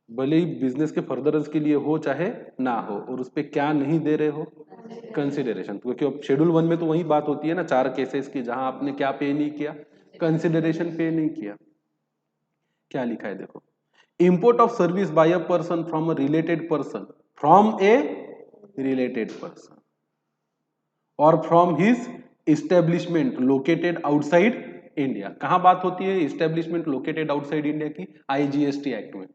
भले ही बिजनेस के फर्दरेंस के लिए हो चाहे ना हो, और उस पर क्या नहीं दे रहे हो? कंसिडरेशन। क्योंकि अब शेड्यूल 1 में तो वही बात होती है ना, 4 केसेस की जहां आपने क्या पे नहीं किया? कंसिडरेशन पे नहीं किया। क्या लिखा है देखो, import of service by a person from a related person, from a related person और from his establishment located outside India. कहां बात होती है इस्टेब्लिशमेंट लोकेटेड आउटसाइड इंडिया की? आईजीएसटी एक्ट में।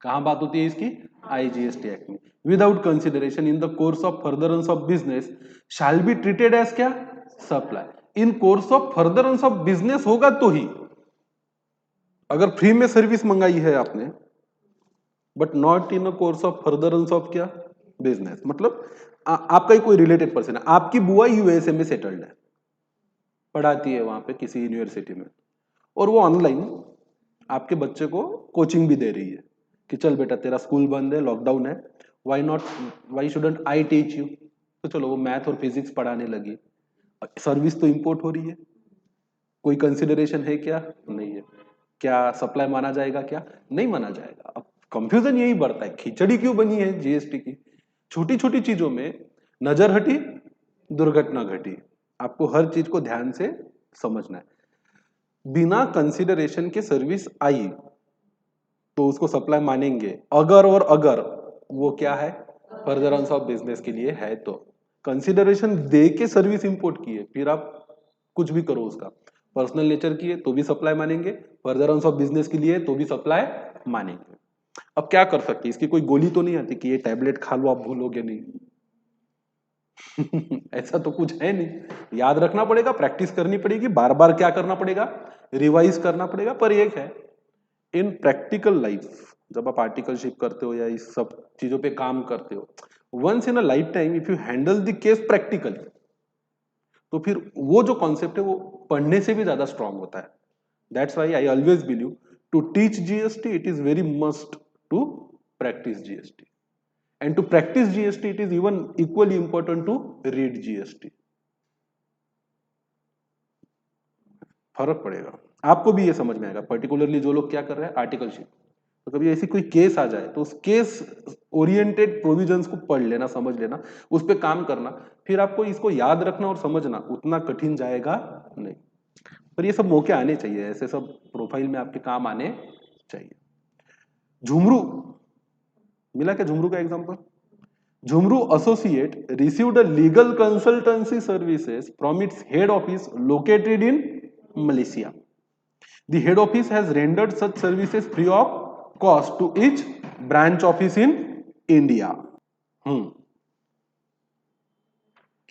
कहां बात होती है इसकी? आईजीएसटी एक्ट में। Without consideration in the course of furtherance of business shall be treated as क्या? Supply. In course of furtherance of business होगा तो ही, अगर फ्री में सर्विस मंगाई है आपने but not in a course of furtherance of क्या? बिजनेस। मतलब आपका ही कोई रिलेटेड पर्सन है, आपकी बुआ यूएसए में सेटल्ड है, पढ़ाती है वहां पे किसी यूनिवर्सिटी में, और वो ऑनलाइन आपके बच्चे को कोचिंग भी दे रही है कि चल बेटा तेरा स्कूल बंद है, लॉकडाउन है, why not, why shouldn't I teach you. तो चलो वो मैथ और फिजिक्स पढ़ाने लगी। सर्विस तो इंपोर्ट हो रही है, कोई कंसिडरेशन है क्या? नहीं है। क्या सप्लाई माना जाएगा क्या? नहीं माना जाएगा। अब कंफ्यूजन यही बढ़ता है, खिचड़ी क्यों बनी है जीएसटी की? छोटी छोटी चीजों में नजर हटी, दुर्घटना घटी। आपको हर चीज को ध्यान से समझना है। बिना कंसिडरेशन के सर्विस आई तो उसको सप्लाई मानेंगे, अगर और अगर वो क्या है, फर्दरेंस ऑफ बिजनेस के लिए है। तो कंसिडरेशन दे के सर्विस इंपोर्ट की है, फिर आप कुछ भी करो उसका, पर्सनल नेचर की है तो भी सप्लाई मानेंगे, फर्दरेंस ऑफ बिजनेस के लिए तो भी सप्लाई मानेंगे। अब क्या कर सकते हैं, इसकी कोई गोली तो नहीं आती कि ये टैबलेट खा लो आप भूलोगे नहीं। ऐसा तो कुछ है नहीं, याद रखना पड़ेगा, प्रैक्टिस करनी पड़ेगी, बार बार क्या करना पड़ेगा, रिवाइज करना पड़ेगा। पर एक है, इन प्रैक्टिकल लाइफ जब आप आर्टिकलशिप करते हो या इस सब चीजों पे काम करते हो, once in a life time if you handle the case practically, तो फिर वो जो कॉन्सेप्ट है वो पढ़ने से भी ज्यादा स्ट्रांग होता है। That's why I always believe to teach GST it is very must to practice GST, and to practice GST it is even equally important to read GST. फर्क पड़ेगा, आपको भी ये समझ में आएगा, पर्टिकुलरली जो लोग क्या कर रहे हैं आर्टिकलशिप। तो कभी ऐसी कोई केस आ जाए तो उस केस ओरिएंटेड प्रोविजंस को पढ़ लेना, समझ लेना, उस पर काम करना, फिर आपको इसको याद रखना और समझना उतना कठिन जाएगा नहीं। पर ये सब मौके आने चाहिए, ऐसे सब प्रोफाइल में आपके काम आने चाहिए। झुमरू मिला क्या? झुमरू का example, Jhumru associate received a legal consultancy services from its head office located in Malaysia. The head office has rendered such services free of cost to each branch office in India.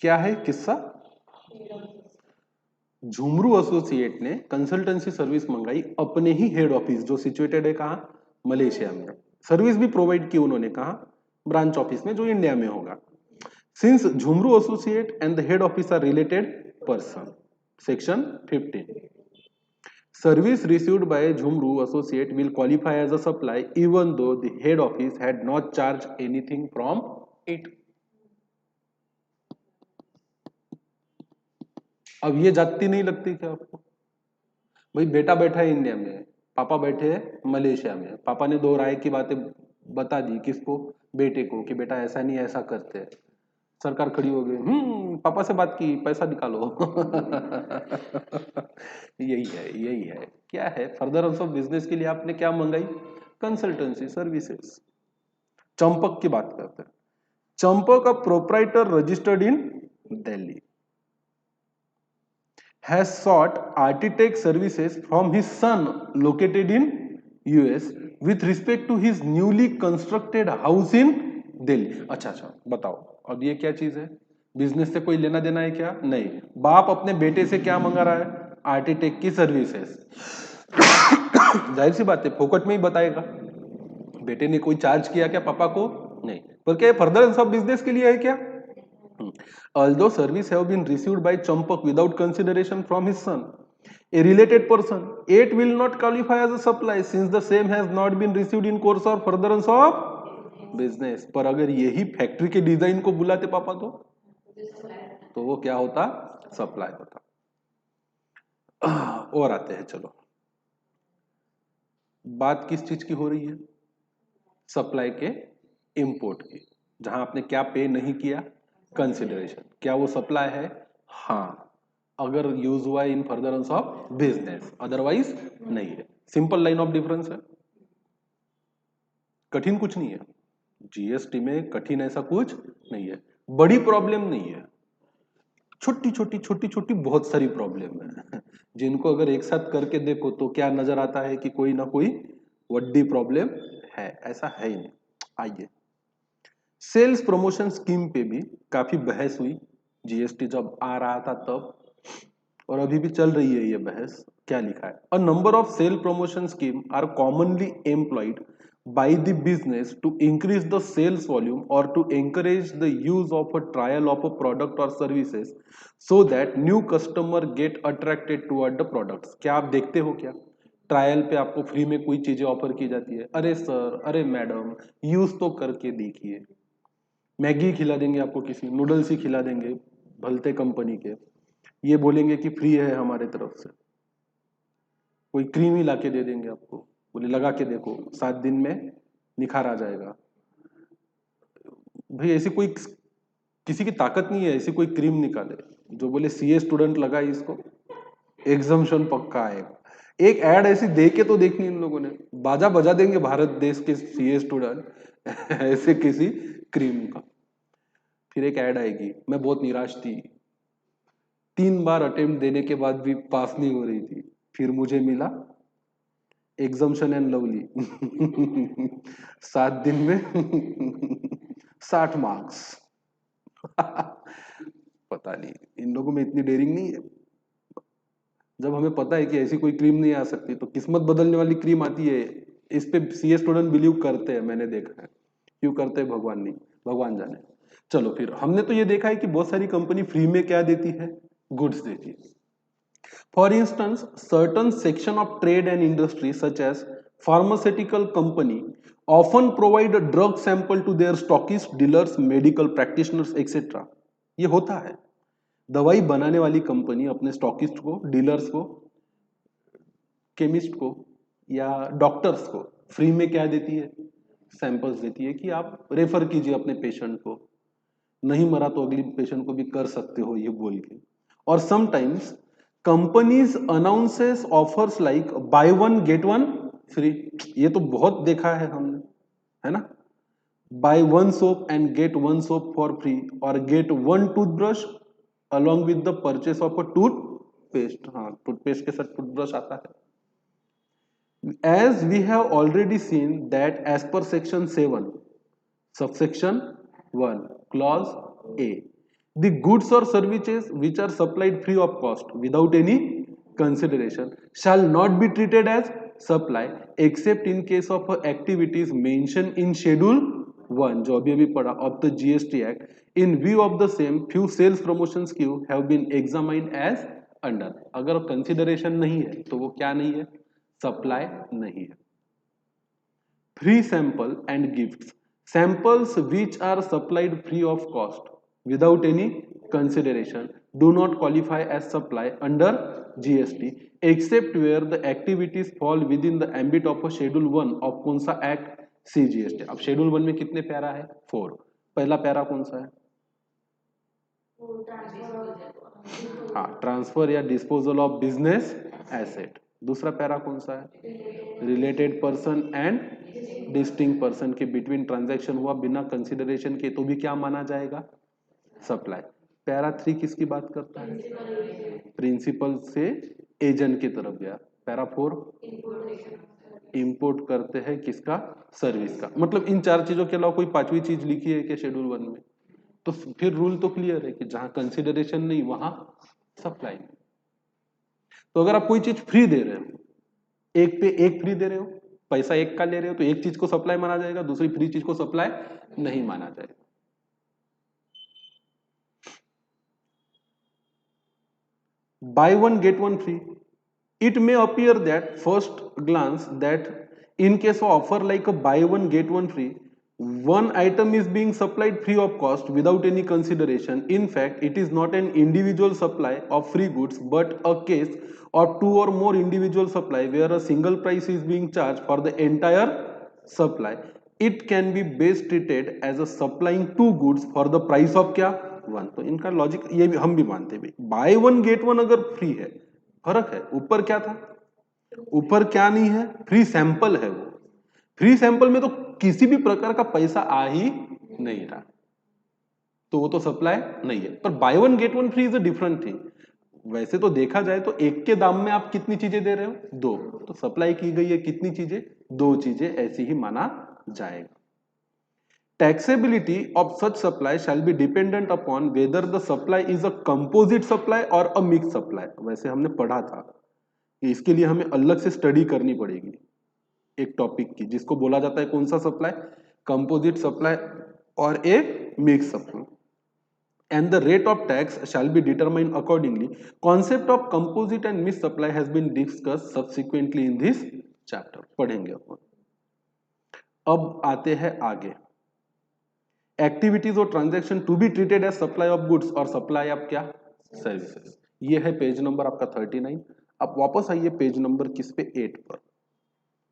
क्या है किस्सा? झुमरू एसोसिएट ने consultancy service मंगाई अपने ही head office जो situated है कहां? Malaysia में। सर्विस भी प्रोवाइड की उन्होंने कहां? ब्रांच ऑफिस में जो इंडिया में होगा। Since Jhumru associate and the head office are related person, section 15, service received by Jhumru associate will qualify as a supply even though the head office had not charged anything from it. अब ये जाती नहीं लगती क्या आपको? भाई बेटा बैठा है इंडिया में, पापा बैठे हैं मलेशिया में, पापा ने दो राय की बातें बता दी किसको? बेटे को, कि बेटा ऐसा नहीं ऐसा करते हैं। सरकार खड़ी हो गई, पापा से बात की, पैसा निकालो। यही है। क्या है, फर्दरेंस ऑफ बिजनेस के लिए आपने क्या मंगाई? Consultancy services. चंपक की बात करते हैं। Champak, a proprietor registered in Delhi, has sought architect services from his son located in US with respect to his newly constructed house in Delhi. अच्छा, बताओ अब ये क्या चीज है? बिजनेस से कोई लेना देना है क्या? नहीं। बाप अपने बेटे से क्या मंगा रहा है? आर्किटेक्ट की सर्विसेज। जाहिर सी बात है फोकट में ही बताएगा। बेटे ने कोई चार्ज किया क्या पापा को? नहीं। पर क्या फर्दरेंस ऑफ बिजनेस के लिए है क्या? Although service have been received by Champak without consideration from his son, a related person, it will not qualify as a supply since the same has not been received in course or furtherance of business. पर अगर यही factory के design को बुलाते पापा तो वो क्या होता? सप्लाई होता। और आते हैं, चलो बात किस चीज की हो रही है? सप्लाई के इंपोर्ट की, जहां आपने क्या पे नहीं किया? कंसिडरेशन। क्या वो सप्लाई है? हाँ, अगर यूज हुआ इन फर्दरेंस ऑफ बिजनेस, अदरवाइज नहीं है। सिंपल लाइन ऑफ डिफरेंस है, कठिन कुछ नहीं है। जीएसटी में कठिन ऐसा कुछ नहीं है, बड़ी प्रॉब्लम नहीं है, छोटी छोटी बहुत सारी प्रॉब्लम है, जिनको अगर एक साथ करके देखो तो क्या नजर आता है कि कोई ना कोई बड़ी प्रॉब्लम है, ऐसा है ही नहीं। आइए, सेल्स प्रमोशन स्कीम पे भी काफी बहस हुई जीएसटी जब आ रहा था तब, और अभी भी चल रही है ये बहस। क्या लिखा है? A number of sale promotion scheme are commonly employed by the business to increase the sales volume or to encourage the use of a trial of a product or services so that new customer get attracted toward the products। क्या आप देखते हो क्या trial पे आपको free में कोई चीजें ऑफर की जाती है? अरे सर, अरे मैडम, यूज तो करके देखिए। मैगी खिला देंगे आपको, किसी नूडल्स ही खिला देंगे भलते कंपनी के, ये बोलेंगे कि फ्री है हमारे तरफ से। कोई क्रीम ही ला के दे देंगे आपको, बोले लगा के देखो 7 दिन में निखार आ जाएगा। भाई ऐसी कोई किसी की ताकत नहीं है ऐसी कोई क्रीम निकाले जो बोले सीए स्टूडेंट लगा इसको एग्जाम्शन पक्का है। एक ऐड ऐसी दे के तो देखनी इन लोगों ने, बाजा बजा देंगे भारत देश के सीए स्टूडेंट ऐसे किसी क्रीम का। फिर एक ऐड आएगी, मैं बहुत निराश थी, 3 बार अटेम्प्ट देने के बाद भी पास नहीं हो रही थी, फिर मुझे मिला एग्जाम्शन एंड लवली 7 दिन में 60 मार्क्स पता नहीं इन लोगों में इतनी डेयरिंग नहीं है। जब हमें पता है कि ऐसी कोई क्रीम नहीं आ सकती तो किस्मत बदलने वाली क्रीम आती है, इस पे सीए स्टूडेंट बिलीव करते हैं, मैंने देखा है। क्यों करते हैं भगवान नहीं, भगवान जाने। चलो फिर हमने तो ये देखा है कि बहुत सारी कंपनी फ्री में क्या देती है, गुड्स देती है। For instance certain section of trade and industry such as pharmaceutical company often provide drug sample to their stockist, dealers, medical practitioners etcetera. ये होता है, दवाई बनाने वाली कंपनी अपने स्टॉकिस्ट को, डीलर्स को, केमिस्ट को या डॉक्टर्स को फ्री में क्या देती है, सैंपल्स देती है कि आप रेफर कीजिए अपने पेशेंट को, नहीं मरा तो अगली पेशेंट को भी कर सकते हो ये बोल के। और sometimes companies announces offers like buy one get one free. ये तो बहुत देखा है हमने, है ना, buy one soap and get one soap for free, और get one toothbrush along with the purchase of a toothpaste। हाँ, टूथपेस्ट के साथ टूथब्रश आता है। As we have already seen that as per section 7 subsection 1 clause A, the goods or services which are supplied free of cost without any consideration shall not be treated as supply except in case of activities mentioned in schedule 1 जो अभी पढ़ा of the GST Act। In view of the same, few sales promotion schemes have been examined as under। अगर consideration नहीं है तो वो क्या नहीं है, सप्लाई नहीं है। Free sample and gifts, samples which are supplied free of cost without any consideration do not qualify as supply under GST except where the activities fall with in the ambit of schedule 1 of कौन सा act, CGST. अब schedule 1 में कितने para है, 4। पहला para कौन सा है, हाँ, ट्रांसफर या डिस्पोजल ऑफ बिजनेस एसेट। दूसरा पैरा कौन सा है, related person and distinct person के बिटवीन ट्रांजैक्शन हुआ बिना कंसिडरेशन के तो भी क्या माना जाएगा, सप्लाई। पैरा 3 किसकी बात करता है, प्रिंसिपल से एजेंट की तरफ गया। पैरा 4 इंपोर्ट करते हैं किसका, सर्विस का। मतलब इन 4 चीजों के अलावा कोई 5वीं चीज लिखी है कि शेड्यूल 1 में, तो फिर रूल तो क्लियर है कि जहां कंसिडरेशन नहीं वहां सप्लाई। तो अगर आप कोई चीज फ्री दे रहे हो, एक पे एक फ्री दे रहे हो, पैसा एक का ले रहे हो, तो एक चीज को सप्लाई माना जाएगा, दूसरी फ्री चीज को सप्लाई नहीं माना जाएगा। Bye one get one free, it may appear that first glance that in case of offer like a buy one get one free, one item is being supplied free of cost without any consideration. In fact, it is not an individual supply of free goods but a case of 2 or more individual supply where a single price is being charged for the entire supply. It can be best treated as a supplying 2 goods for the price of क्या, 1। तो इनका logic ये भी हम भी मानते हैं, bye one get one अगर फ्री है, फर्क है, ऊपर क्या था, ऊपर क्या नहीं है, फ्री सैंपल है। वो फ्री सैंपल में तो किसी भी प्रकार का पैसा आ ही नहीं रहा, तो वो तो सप्लाई नहीं है। पर bye one get one free is a different thing. वैसे तो देखा जाए तो एक के दाम में आप कितनी चीजें दे रहे हो, 2, तो सप्लाई की गई है कितनी चीजें, 2 चीजें, ऐसी ही माना जाएगा। Taxability of such supply shall be dependent upon whether the supply is a composite supply or a mixed supply। वैसे हमने पढ़ा था कि इसके लिए हमें अलग से स्टडी करनी पड़ेगी एक टॉपिक की, जिसको बोला जाता है कौन सा सप्लाई, कंपोजिट सप्लाई और एक mix supply. And the rate of tax shall be determined accordingly. Concept of composite and mixed supply has been discussed subsequently in this chapter। पढ़ेंगे अपन। अब आते हैं आगे, एक्टिविटीज और transaction to be treated as supply of goods और supply of क्या, services. ये है पेज नंबर आपका 39। अब वापस आइए पेज नंबर किस पे, 8 पर।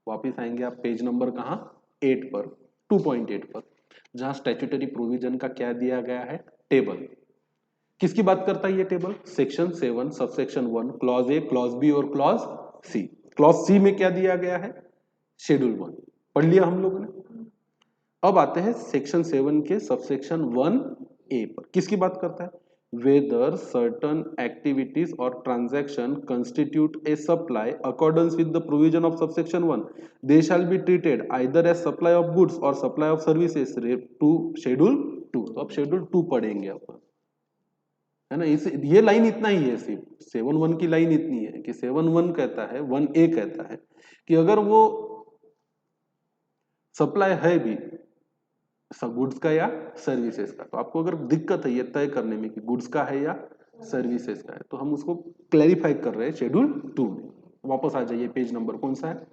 वापस आएंगे आप पेज नंबर कहाँ, 8 पर, 2.8 पर, जहां स्टैट्यूटरी प्रोविजन का क्या दिया गया है, टेबल। किसकी बात करता है ये table, section 7 subsection 1 clause A, clause B और क्लॉज सी। क्लॉज सी में क्या दिया गया है, शेड्यूल 1 पढ़ लिया हम लोगों ने। अब आते हैं सेक्शन 7 के सबसेक्शन 1 ए पर। किसकी बात करता है, वेदर सर्टन एक्टिविटीज और transaction constitute a supply accordance with the provision of subsection 1 they shall be treated either as supply of goods और supply of services to schedule 2। तो अब शेड्यूल 2 पढ़ेंगे अपन, है ना। इस ये लाइन इतना ही है, सिर्फ 7.1 की लाइन इतनी है कि 7.1 कहता है, 1A कहता है कि अगर वो सप्लाई है भी गुड्स का या सर्विसेज का, तो आपको अगर दिक्कत है ये तय करने में कि गुड्स का है या सर्विसेज का है, तो हम उसको क्लैरिफाई कर रहे हैं शेड्यूल 2 में। वापस आ जाइए, पेज नंबर कौन सा है,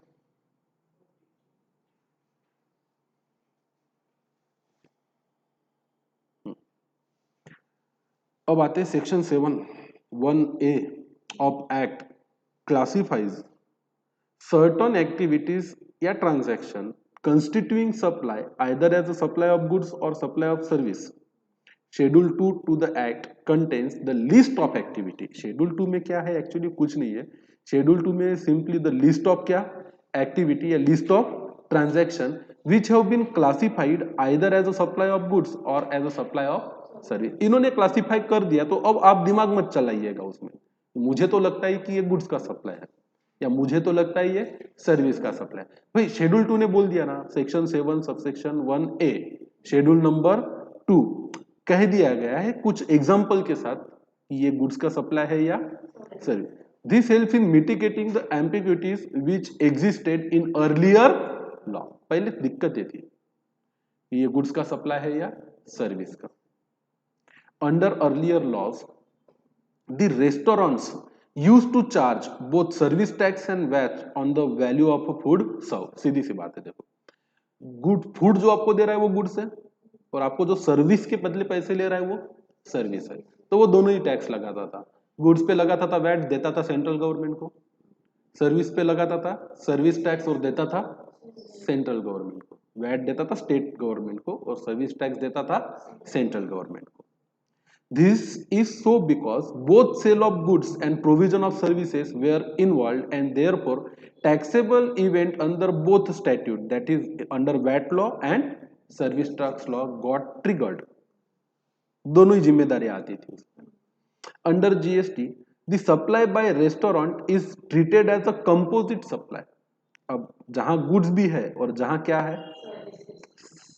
अब आते हैं section 7 1A of act classifies certain activities या transaction constituting supply either as a supply of goods or supply of service. Schedule 2 to the act contains the list of activity. Schedule 2 में क्या है, एक्चुअली कुछ नहीं है। Schedule 2 में simply the list of क्या, activity या list of transaction which have been classified either as a supply of goods or as a supply of service. इन्होंने क्लासीफाई कर दिया, तो अब आप दिमाग मत चलाइएगा उसमें। मुझे तो लगता है कि ये गुड्स का सप्लाई है, या मुझे तो लगता है ये सर्विस का सप्लाई। भाई शेड्यूल 2 ने बोल दिया ना, section 7 subsection 1A schedule number 2 कह दिया गया है कुछ एग्जांपल के साथ कि ये गुड्स का सप्लाई है या service. This help in mitigating the एम्बिग्युइटीज which existed in earlier law. पहले दिक्कत ये थी कि ये गुड्स का सप्लाई है या सर्विस का। Under earlier laws the restaurants used to charge both service tax and VAT on the value of a food served। सीधी सी बात है, देखो गुड फूड जो आपको दे रहा है वो गुड्स है, और आपको जो सर्विस के बदले पैसे ले रहा है वो सर्विस है, तो वो दोनों ही टैक्स लगाता था। गुड्स पे लगाता था वैट, देता था सेंट्रल गवर्नमेंट को, सर्विस पे लगाता था सर्विस टैक्स और देता था सेंट्रल गवर्नमेंट को। वैट देता था स्टेट गवर्नमेंट को और सर्विस टैक्स देता था सेंट्रल गवर्नमेंट को। This is so because both sale of goods and provision of services were involved, and therefore taxable event under both statute, that is under VAT law and service tax law, got triggered। दोनों ही जिम्मेदारी आती थी उसमें। Under GST the supply by restaurant is treated as a composite supply। अब जहां goods भी है और जहां क्या है,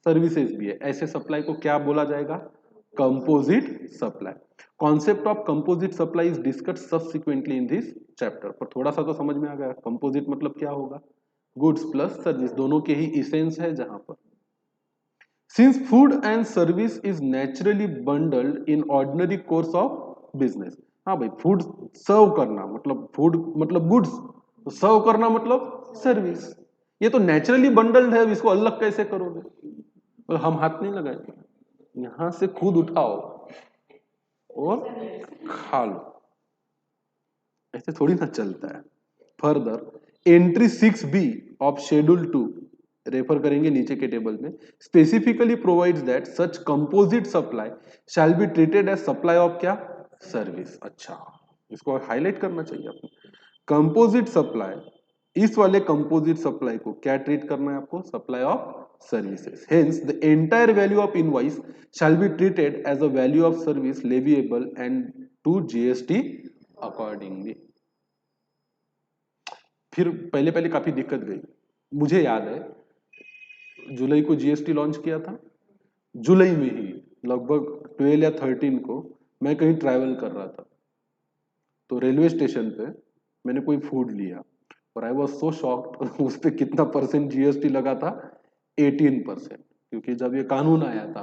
सर्विसेज भी है, ऐसे सप्लाई को क्या बोला जाएगा, composite supply. Concept of composite supply is discussed subsequently in this chapter. पर थोड़ा सा तो समझ में आ गया, कंपोजिट मतलब क्या होगा, गुड्स प्लस सर्विस, दोनों के ही इसेंस है जहां पर। Since food and service is naturally bundled in ordinary course of business. हाँ भाई, फूड सर्व करना मतलब फूड मतलब गुड्स, तो सर्व करना मतलब सर्विस, ये तो नेचुरली बंडल्ड है, इसको अलग कैसे करोगे, तो हम हाथ नहीं लगाएंगे, यहां से खुद उठाओ और खा लो, ऐसे थोड़ी ना चलता है। Further entry 6B of schedule 2 refer करेंगे नीचे के टेबल में, specifically provides that such composite supply shall be treated as supply of क्या, सर्विस। अच्छा, इसको हाईलाइट करना चाहिए आपको। कंपोजिट सप्लाई, इस वाले कंपोजिट सप्लाई को क्या ट्रीट करना है आपको, supply of services। Hence, the entire value of invoice shall be treated as a value of service leviable and to GST accordingly। फिर पहले पहले काफी दिक्कत गई, मुझे याद है जुलाई को GST लॉन्च किया था, जुलाई में ही लगभग 12 या 13 को मैं कहीं ट्रैवल कर रहा था, तो रेलवे स्टेशन पे मैंने कोई फूड लिया और आई वॉज सो शॉक्ड उस पर कितना % GST लगा था, 18%। क्योंकि जब ये कानून आया था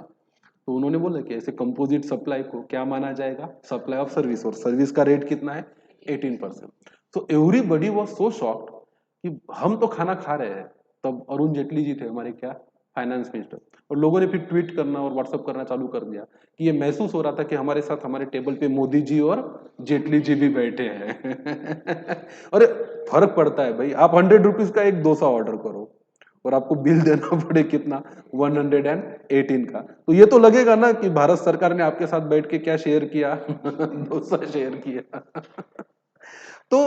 तो उन्होंने बोला कि ऐसे कंपोजिट सप्लाई को क्या माना जाएगा, सप्लाई ऑफ सर्विस, और सर्विस का रेट कितना है, 18%। तो एवरीबडी वाज सो शॉक्ड कि हम तो खाना खा रहे हैं, तब अरुण जेटली जी थे हमारे क्या फाइनेंस मिनिस्टर। और लोगों ने फिर ट्वीट करना और व्हाट्सअप करना चालू कर दिया कि ये महसूस हो रहा था कि हमारे साथ हमारे टेबल पे मोदी जी और जेटली जी भी बैठे हैं। अरे फर्क पड़ता है भाई, आप 100 रुपीज का एक डोसा ऑर्डर करो और आपको बिल देना पड़े कितना, 118 का, तो ये तो लगेगा ना कि भारत सरकार ने आपके साथ बैठ के क्या शेयर किया, डोसा शेयर किया। तो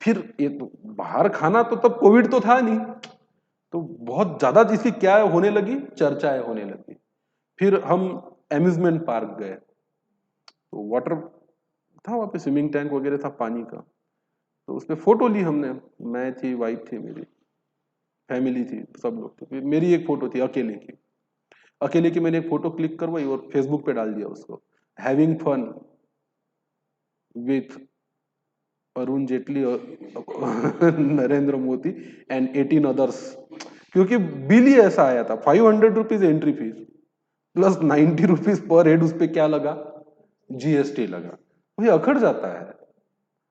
फिर ये तो बाहर खाना तो तब कोविड तो था नहीं, तो बहुत ज्यादा इसकी क्या होने लगी, चर्चाएं होने लगी। फिर हम एम्यूजमेंट पार्क गए, तो वाटर था वहां पे, स्विमिंग टैंक वगैरह था पानी का, तो उसमें फोटो ली हमने, मैं थी, वाइफ थी मेरी, फैमिली थी, सब लोग थे। फिर मेरी एक फोटो थी अकेले की, अकेले की मैंने एक फोटो क्लिक करवाई और फेसबुक पे डाल दिया उसको, having fun with Arun Jaitley और नरेंद्र मोदी एंड 18 अदर्स। क्योंकि बिल ही ऐसा आया था, 500 rupees entry fees plus 90 rupees per head, उस पर क्या लगा, जीएसटी लगा। वही अखड़ जाता है।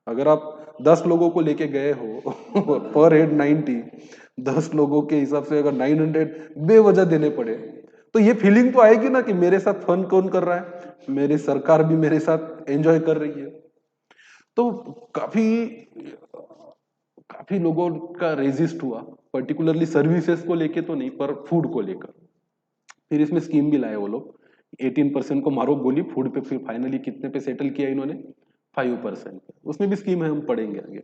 अगर आप 10 लोगों को लेके गए हो पर हेड 90, 10 लोगों के हिसाब से अगर 900 बेवजह देने पड़े, तो ये फीलिंग तो आएगी ना कि मेरे साथ फन कौन कर रहा है, मेरी सरकार भी मेरे साथ एंजॉय कर रही है। तो काफी काफी लोगों का रेजिस्ट हुआ, पर्टिकुलरली सर्विसेज को लेके तो नहीं, पर फूड को लेकर। फिर इसमें स्कीम भी लाए वो लोग, 18% को मारो गोली, फूड पे फिर फाइनली कितने पे सेटल किया इन्होंने, 5%। उसमें भी स्कीम है, हम पढ़ेंगे आगे।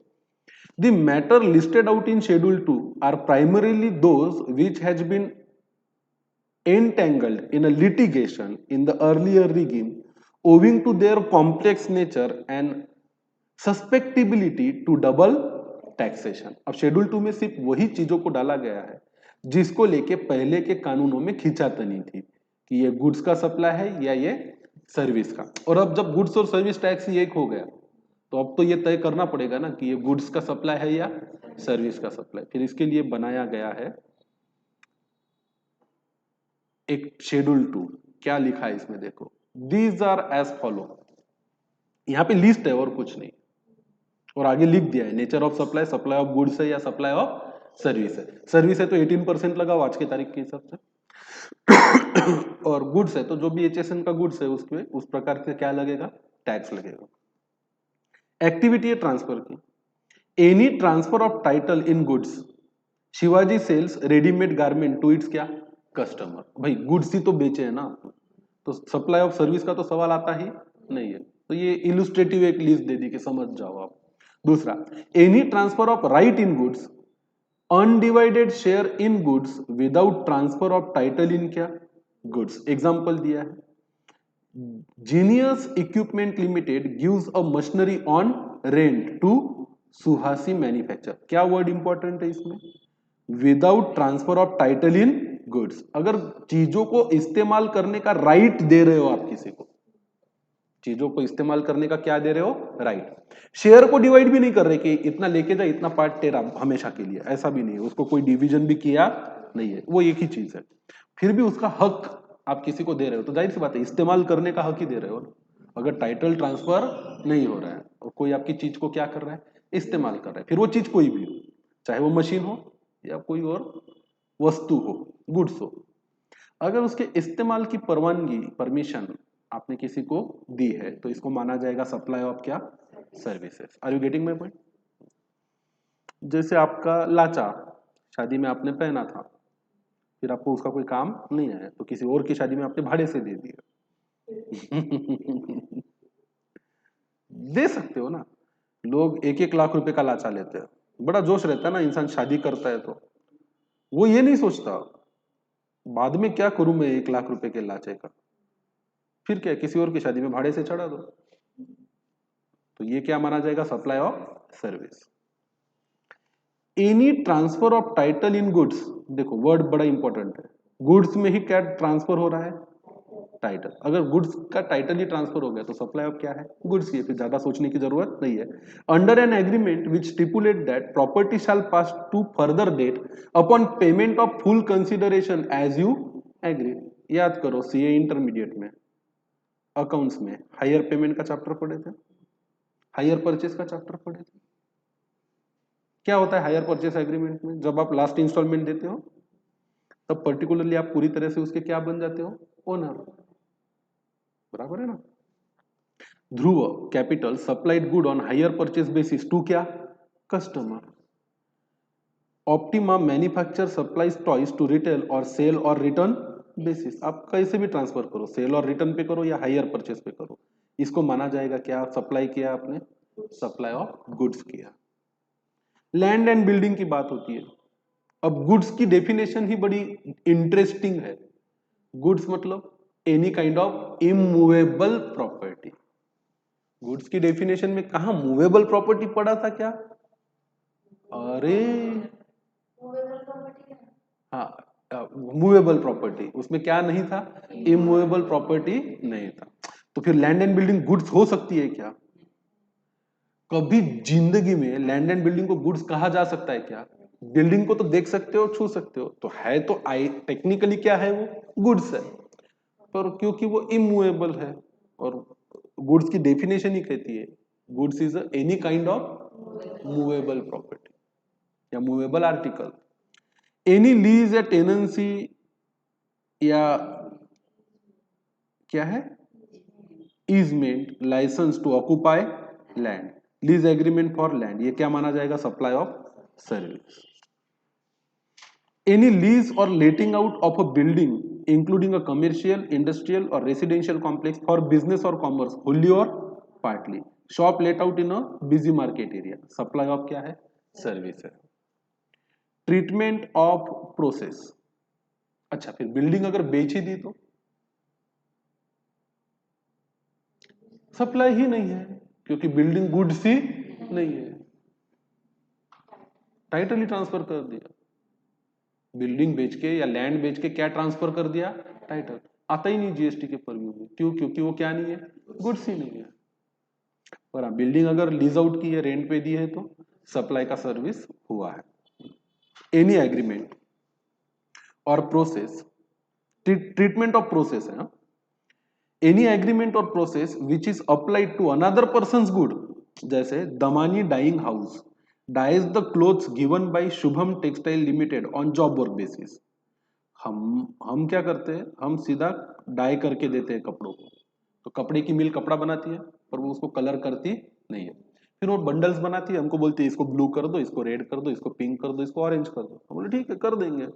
The matter listed out in Schedule 2 are primarily those which has been entangled in a litigation in the earlier regime owing to their complex nature and susceptibility to double taxation. अब schedule 2 में सिर्फ वही चीजों को डाला गया है जिसको लेके पहले के कानूनों में खींचातनी थी कि ये गुड्स का सप्लाई है या ये सर्विस का। और अब जब गुड्स और सर्विस टैक्स ही एक हो गया, तो अब तो ये तय करना पड़ेगा ना कि ये गुड्स का सप्लाई है या सर्विस का सप्लाई। फिर इसके लिए बनाया गया है एक शेड्यूल 2। क्या लिखा है इसमें देखो, दीज आर एज फॉलो, यहां पे लिस्ट है और कुछ नहीं, और आगे लिख दिया है nature of supply, supply of goods है या सप्लाई ऑफ सर्विस है। सर्विस है तो 18% लगाओ आज की तारीख के हिसाब से, और गुड्स है तो जो भी एचएसएन का गुड्स है उसके उस प्रकार से क्या लगेगा, टैक्स लगेगा। एक्टिविटी है ट्रांसफर की, any transfer of title in goods, Shivaji sells readymade garment to its क्या, कस्टमर। भाई गुड्स ही तो बेचे है ना, तो सप्लाई ऑफ सर्विस का तो सवाल आता ही नहीं है। तो ये इलुस्ट्रेटिव एक लिस्ट दे दी कि समझ जाओ आप। दूसरा, any transfer of right in goods, undivided share in goods without transfer of title in क्या, गुड्स। एग्जांपल दिया है, genius equipment limited gives a machinery on rent to Suhasi manufacture. क्या वर्ड इंपॉर्टेंट है इसमें, without transfer of title in goods. अगर चीजों को इस्तेमाल करने का राइट दे रहे हो आप किसी को, चीजों को इस्तेमाल करने का क्या दे रहे हो, राइट। शेयर को डिवाइड भी नहीं कर रहे कि इतना लेके जा, इतना पार्ट तेरा हमेशा के लिए, ऐसा भी नहीं है, उसको कोई डिवीजन भी किया नहीं है, वो एक ही चीज है। फिर भी उसका हक आप किसी को दे रहे हो, तो जाहिर सी बात है इस्तेमाल करने का हक ही दे रहे हो। अगर टाइटल ट्रांसफर नहीं हो रहा है और कोई आपकी चीज को क्या कर रहा है, इस्तेमाल कर रहा है, फिर वो चीज कोई भी हो, चाहे वो मशीन हो या कोई और वस्तु हो, गुड्स हो, अगर उसके इस्तेमाल की परवानगी, परमिशन आपने किसी को दी है, तो इसको माना जाएगा सप्लाई ऑफ क्या, services. Are you getting my point. जैसे आपका लाचा शादी में आपने पहना था, फिर आपको उसका कोई काम नहीं आया, तो किसी और की शादी में आपने भाड़े से दे दिया। दे सकते हो ना, लोग 1-1 लाख रुपए का लाचा लेते हैं, बड़ा जोश रहता है ना, इंसान शादी करता है तो वो ये नहीं सोचता बाद में क्या करूं मैं 1 लाख रुपए के लाचे का, फिर क्या किसी और की शादी में भाड़े से चढ़ा दो। तो ये क्या माना जाएगा, supply of service. Any transfer of title in goods, देखो वर्ड बड़ा इंपॉर्टेंट है, गुड्स में ही क्या ट्रांसफर हो रहा है, टाइटल। अगर गुड्स का टाइटल ही ट्रांसफर हो गया तो सप्लाई ऑफ क्या है, गुड्स की है, फिर ज्यादा सोचने की जरूरत नहीं है। Under an agreement which stipulate that property shall pass to further date upon payment of full consideration as you agree. याद करो सीए इंटरमीडिएट में अकाउंट्स में हायर पेमेंट का चैप्टर पढ़े थे, हायर परचेस का चैप्टर पढ़े थे। क्या होता है हायर परचेस एग्रीमेंट में, जब आप लास्ट इंस्टॉलमेंट देते हो तब पर्टिकुलरली आप पूरी तरह से उसके क्या बन जाते हो, ओनर। बराबर है ना। Dhruv Capital supplied good on hire purchase basis to क्या, customer. Optima manufacture supplies toys to retail और सेल और रिटर्न बेसिस। आप कैसे भी ट्रांसफर करो, सेल और रिटर्न पे करो या हायर परचेज पे करो, इसको माना जाएगा क्या, सप्लाई किया आपने, सप्लाई ऑफ गुड्स किया। लैंड एंड बिल्डिंग की बात होती है। अब गुड्स की डेफिनेशन ही बड़ी इंटरेस्टिंग है। गुड्स मतलब any kind of immovable property. Goods की डेफिनेशन में कहा मूवेबल प्रॉपर्टी पड़ा था क्या, अरे मूवेबल प्रॉपर्टी क्या? हाँ, मूवेबल प्रॉपर्टी, उसमें क्या नहीं था, इमूवेबल प्रॉपर्टी नहीं था। तो फिर लैंड एंड बिल्डिंग गुड्स हो सकती है क्या, कभी जिंदगी में लैंड एंड बिल्डिंग को गुड्स कहा जा सकता है क्या, बिल्डिंग को तो देख सकते हो, छू सकते हो, तो है तो आई टेक्निकली क्या है, वो गुड्स है, पर क्योंकि वो इमूवेबल है और गुड्स की डेफिनेशन ही कहती है goods is any kind of movable property या मूवेबल आर्टिकल। एनी लीज या टेनेंसी या क्या है, easement licence to occupy land, lease agreement for land, ये क्या माना जाएगा, supply of service. Any lease और letting out of a building including a commercial industrial और रेसिडेंशियल कॉम्प्लेक्स फॉर बिजनेस और कॉमर्स होली और partly, shop let out in a busy market area, supply of क्या है, service है। Treatment of process, अच्छा फिर building अगर बेच ही दी तो सप्लाई ही नहीं है, क्योंकि बिल्डिंग गुड्स ही नहीं है, टाइटल ही ट्रांसफर कर दिया, बिल्डिंग बेच के या लैंड बेच के क्या ट्रांसफर कर दिया, टाइटल, आता ही नहीं जीएसटी के परव्यू में, क्यों, क्योंकि वो क्या नहीं है, गुड्स ही नहीं है। पर हाँ, बिल्डिंग अगर लीज आउट की है, रेंट पे दी है तो सप्लाई का सर्विस हुआ है। एनी एग्रीमेंट और प्रोसेस, ट्रीटमेंट ऑफ प्रोसेस है, एनी एग्रीमेंट और process which is applied to another person good, जैसे Damani Dyeing House dyes the clothes given by Shubham Textile Limited on job work basis. हम क्या करते हैं, हम सीधा डाई करके देते हैं कपड़ों को, तो कपड़े की मिल कपड़ा बनाती है पर वो उसको कलर करती नहीं है, फिर वो बंडल्स बनाती है, हमको बोलती है इसको ब्लू कर दो, इसको रेड कर दो, इसको पिंक कर दो, इसको ऑरेंज कर दो, हम बोले ठीक है कर देंगे।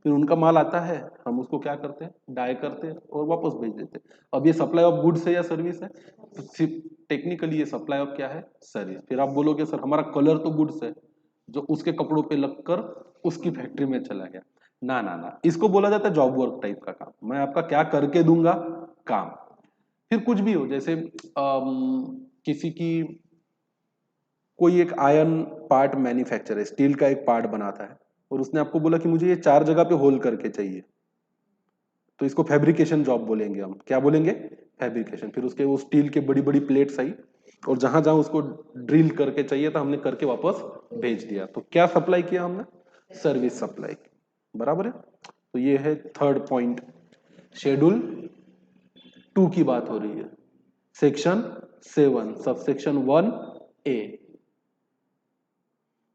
फिर उनका माल आता है, हम उसको क्या करते हैं, डाई करते हैं और वापस भेज देते हैं। अब ये सप्लाई ऑफ गुड्स है या सर्विस है, टेक्निकली ये सप्लाई ऑफ क्या है, सर्विस। फिर आप बोलोगे सर हमारा कलर तो गुड्स है, जो उसके कपड़ों पे लगकर उसकी फैक्ट्री में चला गया, ना ना ना, इसको बोला जाता है जॉब वर्क टाइप का काम, मैं आपका क्या करके दूंगा काम। फिर कुछ भी हो, जैसे किसी की कोई एक आयरन पार्ट मैन्युफैक्चर है, स्टील का एक पार्ट बनाता है और उसने आपको बोला कि मुझे ये 4 जगह पे होल करके चाहिए, तो इसको फैब्रिकेशन जॉब बोलेंगे, हम क्या बोलेंगे, फैब्रिकेशन। फिर उसके वो स्टील के बड़ी बड़ी प्लेट्स आई और जहां जहां उसको ड्रिल करके चाहिए था हमने करके वापस भेज दिया, तो क्या सप्लाई किया हमने, सर्विस सप्लाई की। बराबर है। तो ये है थर्ड पॉइंट, शेड्यूल 2 की बात हो रही है, सेक्शन 7 सबसेक्शन 1A,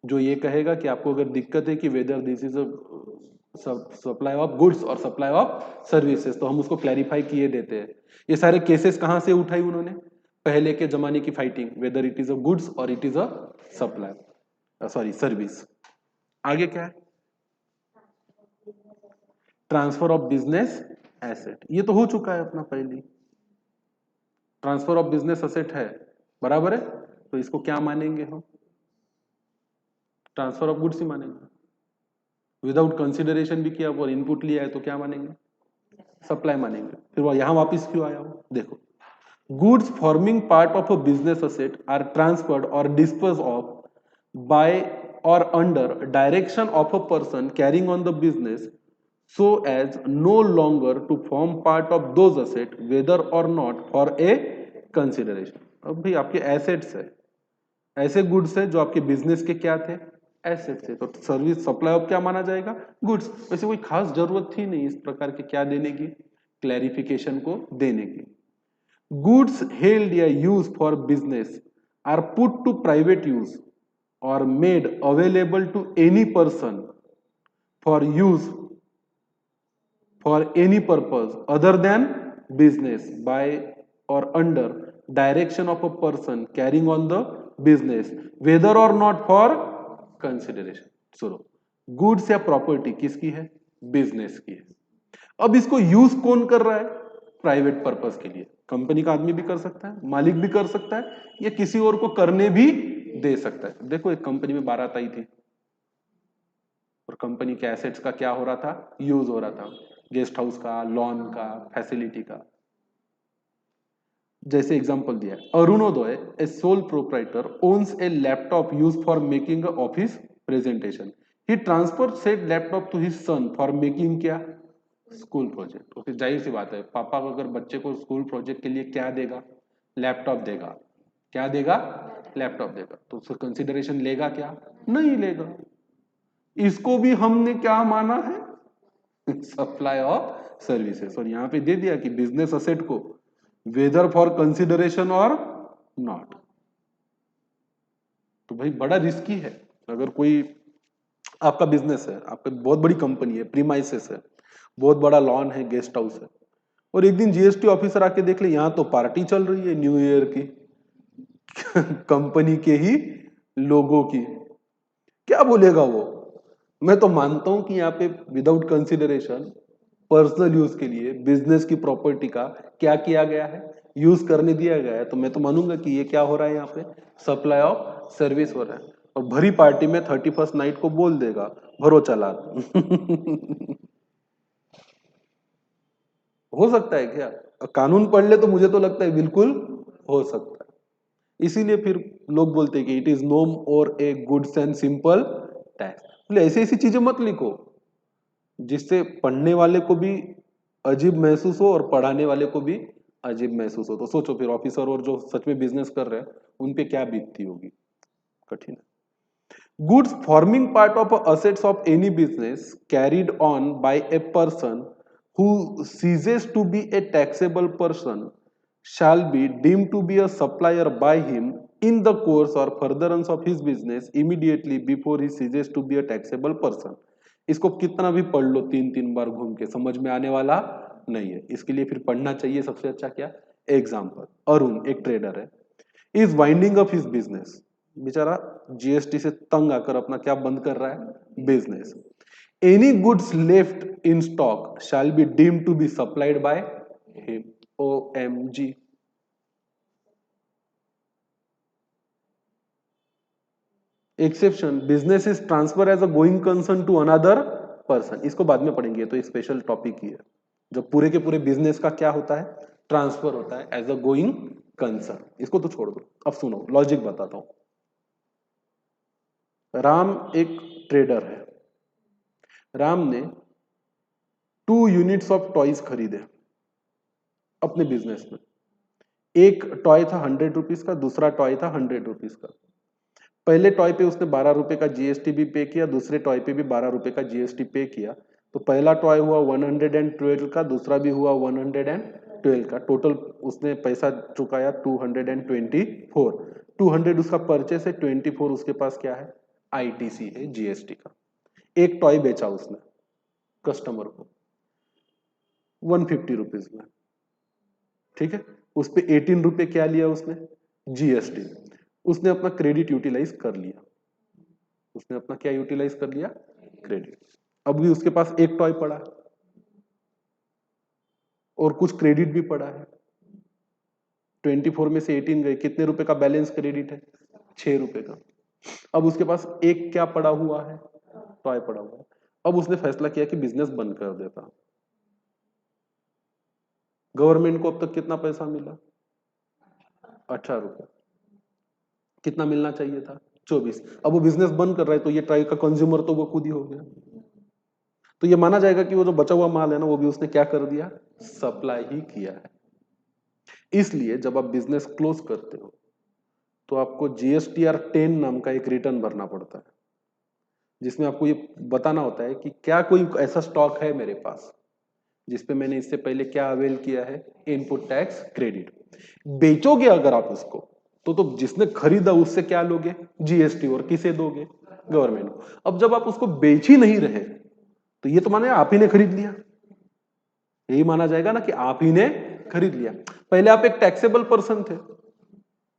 जो ये कहेगा कि आपको अगर दिक्कत है कि whether this is supply of goods और सप्लाई ऑफ सर्विसेज, तो हम उसको क्लैरिफाई किए देते हैं। ये सारे केसेस कहां से उठाई उन्होंने, पहले के जमाने की fighting, whether it is a goods और it is a supply, sorry service. आगे क्या है, ट्रांसफर ऑफ बिजनेस एसेट, ये तो हो चुका है अपना पहले, ट्रांसफर ऑफ बिजनेस एसेट है, बराबर है, तो इसको क्या मानेंगे हम, ट्रांसफर ऑफ गुड्स ही मानेंगे। विदाउट कंसिडरेशन भी किया और इनपुट लिया है तो क्या मानेंगे, सप्लाई मानेंगे। फिर वो यहां वापस क्यों आया हो, देखो, goods forming part of a business asset are transferred or dispose of by और under direction of a person carrying on the business so as no longer to form part of those asset whether or not for a consideration। अब भाई आपके assets है, ऐसे goods है जो आपके business के क्या थे, एसेट्स है, तो सर्विस सप्लाई ऑफ क्या माना जाएगा, गुड्स। वैसे कोई खास जरूरत थी नहीं इस प्रकार के क्या देने की, क्लैरिफिकेशन को देने की। गुड्स हेल्ड या use for business are put to private use और made available to any person for use for any purpose other than business by और under direction of a person carrying on the business whether और not for consideration. सुनो, goods या property किसकी है? Business की है। अब इसको यूज कौन कर रहा है? प्राइवेट पर्पस के लिए। कंपनी का आदमी भी कर सकता है, मालिक भी कर सकता है, या किसी और को करने भी दे सकता है। देखो, एक कंपनी में बारात आई थी और कंपनी के एसेट्स का क्या हो रहा था? यूज हो रहा था, गेस्ट हाउस का, लॉन का, फैसिलिटी का। जैसे एग्जांपल दिया है, Arunoday a sole proprietor owns a laptop use for making office presentation. He transfer said laptop to his son for making क्या? School project. ओके, जाहिर सी बात है, पापा अगर बच्चे को स्कूल प्रोजेक्ट के लिए क्या देगा? लैपटॉप देगा। क्या देगा? लैपटॉप देगा। तो उसका कंसिडरेशन लेगा क्या? नहीं लेगा। इसको भी हमने क्या माना है? Supply of services. और यहां पे दे दिया कि बिजनेस असेट को वेदर फॉर कंसिडरेशन और नॉट। तो भाई बड़ा रिस्की है। अगर कोई आपका बिजनेस है, आपका बहुत बड़ी कंपनी है, प्रीमाइसेस है, बहुत बड़ा लॉन है, गेस्ट हाउस है, और एक दिन जीएसटी ऑफिसर आके देख ले यहां तो पार्टी चल रही है न्यू ईयर की कंपनी के ही लोगों की, क्या बोलेगा वो? मैं तो मानता हूं कि यहाँ पे विदाउट कंसिडरेशन पर्सनल यूज के लिए बिजनेस की प्रॉपर्टी का क्या किया गया है? यूज करने दिया गया है। तो मैं तो मानूंगा कि ये क्या हो रहा है? यहाँ पे सप्लाई ऑफ सर्विस हो रहा है। और भरी पार्टी में 31st नाइट को बोल देगा भरो चालान हो सकता है क्या? कानून पढ़ ले तो मुझे तो लगता है बिल्कुल हो सकता है। इसीलिए फिर लोग बोलते हैं कि इट इज नो और ए गुड्स एंड सिंपल टैक्स। बोले ऐसी ऐसी चीजें मत लिखो जिससे पढ़ने वाले को भी अजीब महसूस हो और पढ़ाने वाले को भी अजीब महसूस हो। तो सोचो फिर ऑफिसर और जो सच में बिजनेस कर रहे हैं उन पे क्या बीतती होगी। कठिन है। Goods forming part of assets of any business carried on by a person who ceases to be a taxable person shall be deemed to be a supplier by him in the course or furtherance of his business immediately before he ceases to be a taxable person। इसको कितना भी पढ़ लो 3 बार घूम के, समझ में आने वाला नहीं है। इसके लिए फिर पढ़ना चाहिए सबसे अच्छा क्या? एग्जाम्पल, अरुण एक ट्रेडर है, is winding up his business. बेचारा जीएसटी से तंग आकर अपना क्या बंद कर रहा है? Business. Any goods left in stock shall be deemed to be supplied by him। OMG। Exception, business is transfer as a going concern to another person। इसको बाद में पढ़ेंगे, तो एक स्पेशल टॉपिक ही है। जब पूरे के पूरे बिजनेस का क्या होता है? ट्रांसफर होता है एज अ गोइंग कंसर्न। इसको तो छोड़ दो। अब सुनो, लॉजिक बताता हूं। राम एक ट्रेडर है। राम ने 2 यूनिट्स ऑफ टॉयज खरीदे अपने बिजनेस में। एक टॉय था 100 रुपीज का, दूसरा टॉय था 100 रुपीज का। पहले टॉय पे उसने 12 रुपए का जीएसटी भी पे किया, दूसरे टॉय पे भी 12 रुपए का जीएसटी पे किया। तो पहला टॉय हुआ 112 का, दूसरा भी हुआ 112 का। टोटल उसने पैसा चुकाया 224। 200 उसका परचेस है, 24 उसके पास क्या है? आईटीसी है, जीएसटी का। एक टॉय बेचा उसने कस्टमर को 150 रुपीज में, ठीक है। उस पे 18 रुपए क्या लिया उसने? जीएसटी। उसने अपना क्रेडिट यूटिलाइज कर लिया। उसने अपना क्या यूटिलाइज कर लिया? क्रेडिट। अब भी उसके पास एक टॉय पड़ा है और कुछ क्रेडिट भी पड़ा है। 24 में से 18 गए, कितने रुपए का बैलेंस क्रेडिट है? 6 रुपए का। अब उसके पास एक क्या पड़ा हुआ है? टॉय पड़ा हुआ है। अब उसने फैसला किया कि बिजनेस बंद कर देता। गवर्नमेंट को अब तक कितना पैसा मिला? 18 रुपए। कितना मिलना चाहिए था? 24। अब वो बिजनेस बंद कर रहा है, तो ये ट्राई का कंज्यूमर तो वो खुद ही हो गया। तो ये माना जाएगा कि वो जो बचा हुआ माल है ना, वो भी उसने क्या कर दिया? सप्लाई ही किया है। इसलिए जब आप बिजनेस क्लोज करते हो तो आपको जीएसटीआर 10 नाम का एक रिटर्न भरना पड़ता है, जिसमें आपको ये बताना होता है कि क्या कोई ऐसा स्टॉक है मेरे पास जिसपे मैंने इससे पहले क्या अवेल किया है? Input tax credit. बेचोगे अगर आप उसको तो जिसने खरीदा उससे क्या लोगे? जीएसटी। और किसे दोगे? गवर्नमेंट को। अब जब आप उसको बेच ही नहीं रहे तो ये तो माने आप ही ने खरीद लिया। यही माना जाएगा ना कि आप ही ने खरीद लिया। पहले आप एक टैक्सेबल पर्सन थे,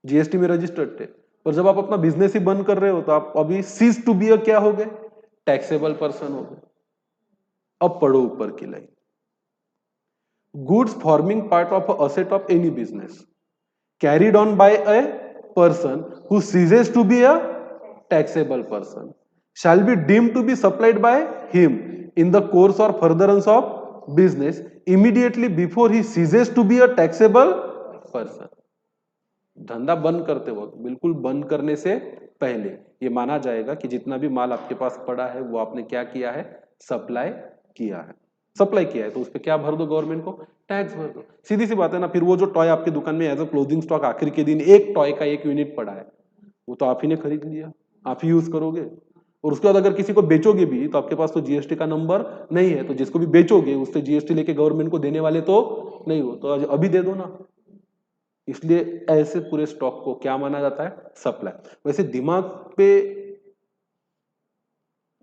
जीएसटी में रजिस्टर्ड थे, और जब आप अपना बिजनेस ही बंद कर रहे हो तो आप अभी सीज टू बी अ क्या हो गए, टैक्सेबल पर्सन हो गए। अब पढ़ो ऊपर की line, goods forming part of asset of any business carried on by a person who ceases to be a taxable person shall be deemed to be supplied by him in the course or furtherance of business immediately before he ceases to be a taxable person। धंधा बंद करते वक्त, बिल्कुल बंद करने से पहले ये माना जाएगा कि जितना भी माल आपके पास पड़ा है वो आपने क्या किया है, सप्लाई किया है। सप्लाई किया है तो उस पर क्या भर दो, गवर्नमेंट को टैक्स भर दो। सीधी सी बात है ना। फिर वो जो टॉय आपकी दुकान में एज अ क्लोजिंग स्टॉक आखिर के दिन एक टॉय का 1 यूनिट पड़ा है, वो तो आप ही ने खरीद लिया, आप ही यूज करोगे। और उसके बाद अगर किसी को बेचोगे भी तो आपके पास तो जीएसटी का नंबर नहीं है, तो जिसको भी बेचोगे उससे जीएसटी लेके गवर्नमेंट को देने वाले तो नहीं हो, तो अभी दे दो ना। इसलिए ऐसे पूरे स्टॉक को क्या माना जाता है, सप्लाई। वैसे दिमाग पे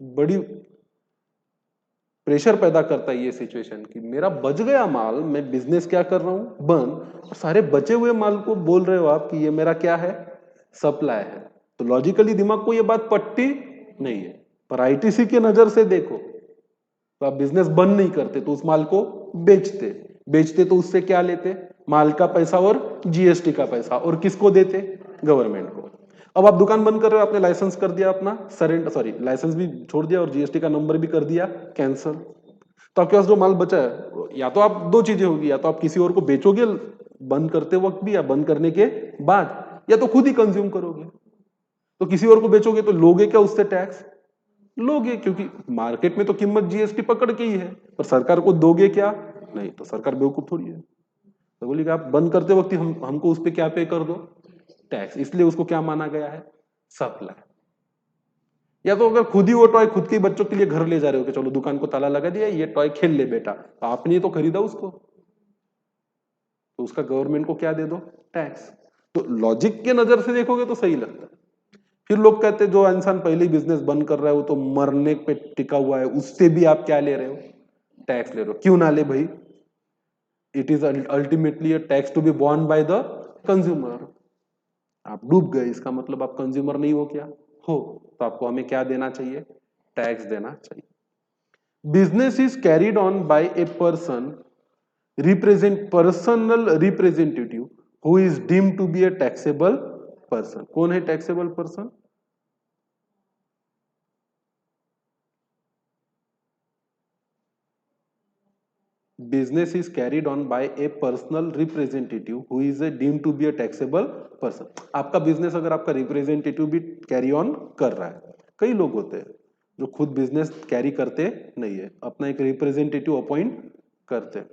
बड़ी प्रेशर पैदा करता है ये सिचुएशन कि मेरा बच गया माल, मैं बिजनेस क्या कर रहा हूं, बंद, और सारे बचे हुए माल को बोल रहे हो आप कि ये मेरा क्या है, सप्लाई है। तो लॉजिकली दिमाग को ये बात पटती नहीं है। पर आईटीसी के नजर से देखो तो आप बिजनेस बंद नहीं करते, तो उस माल को बेचते तो उससे क्या लेते, माल का पैसा और जीएसटी का पैसा, और किसको देते, गवर्नमेंट को। अब आप दुकान बंद कर रहे हो, आपने लाइसेंस कर दिया अपना सरेंडर, सॉरी लाइसेंस भी छोड़ दिया और जीएसटी का नंबर भी कर दिया कैंसिल। तो आपके पास जो माल बचा है, या तो आप दो चीजें होगी, या तो आप किसी और को बेचोगे बंद करते वक्त भी या बंद करने के बाद, या तो खुद ही कंज्यूम करोगे। तो किसी और को बेचोगे तो लोगे क्या उससे टैक्स, लोगे, क्योंकि मार्केट में तो कीमत जीएसटी पकड़ के ही है, पर सरकार को दोगे क्या, नहीं, तो सरकार बेवकूफ थोड़ी है। तो बोली कि आप बंद करते वक्त ही हमको उस पर क्या पे कर दो, टैक्स। इसलिए उसको क्या माना गया है, सप्लाई। या तो अगर खुद ही वो टॉय खुद के बच्चों के लिए घर ले जा रहे हो कि चलो दुकान को ताला लगा दिया, ये टॉय खेल ले बेटा, तो आपने तो खरीदा उसको, तो उसका गवर्नमेंट को क्या दे दो, टैक्स। तो लॉजिक के नजर से देखोगे तो सही लगता है। फिर लोग कहते हैं जो इंसान पहले ही बिजनेस बंद कर रहा है वो तो मरने पे टिका हुआ है, उससे भी आप क्या ले रहे हो, टैक्स ले रहे हो। क्यों ना ले भाई, it is ultimately a tax to be borne by the consumer. आप डूब गए, इसका मतलब आप कंज्यूमर नहीं हो, क्या हो, तो आपको हमें क्या देना चाहिए, टैक्स देना चाहिए। Business is carried on by a person personal representative who is deemed to be a taxable person. कौन है taxable person, business is carried on by a personal representative who is deemed to be a taxable person। आपका business अगर आपका representative भी carry on कर रहा है, कई लोग होते हैं जो खुद बिजनेस कैरी करते नहीं है, अपना एक रिप्रेजेंटेटिव अपॉइंट करते हैं।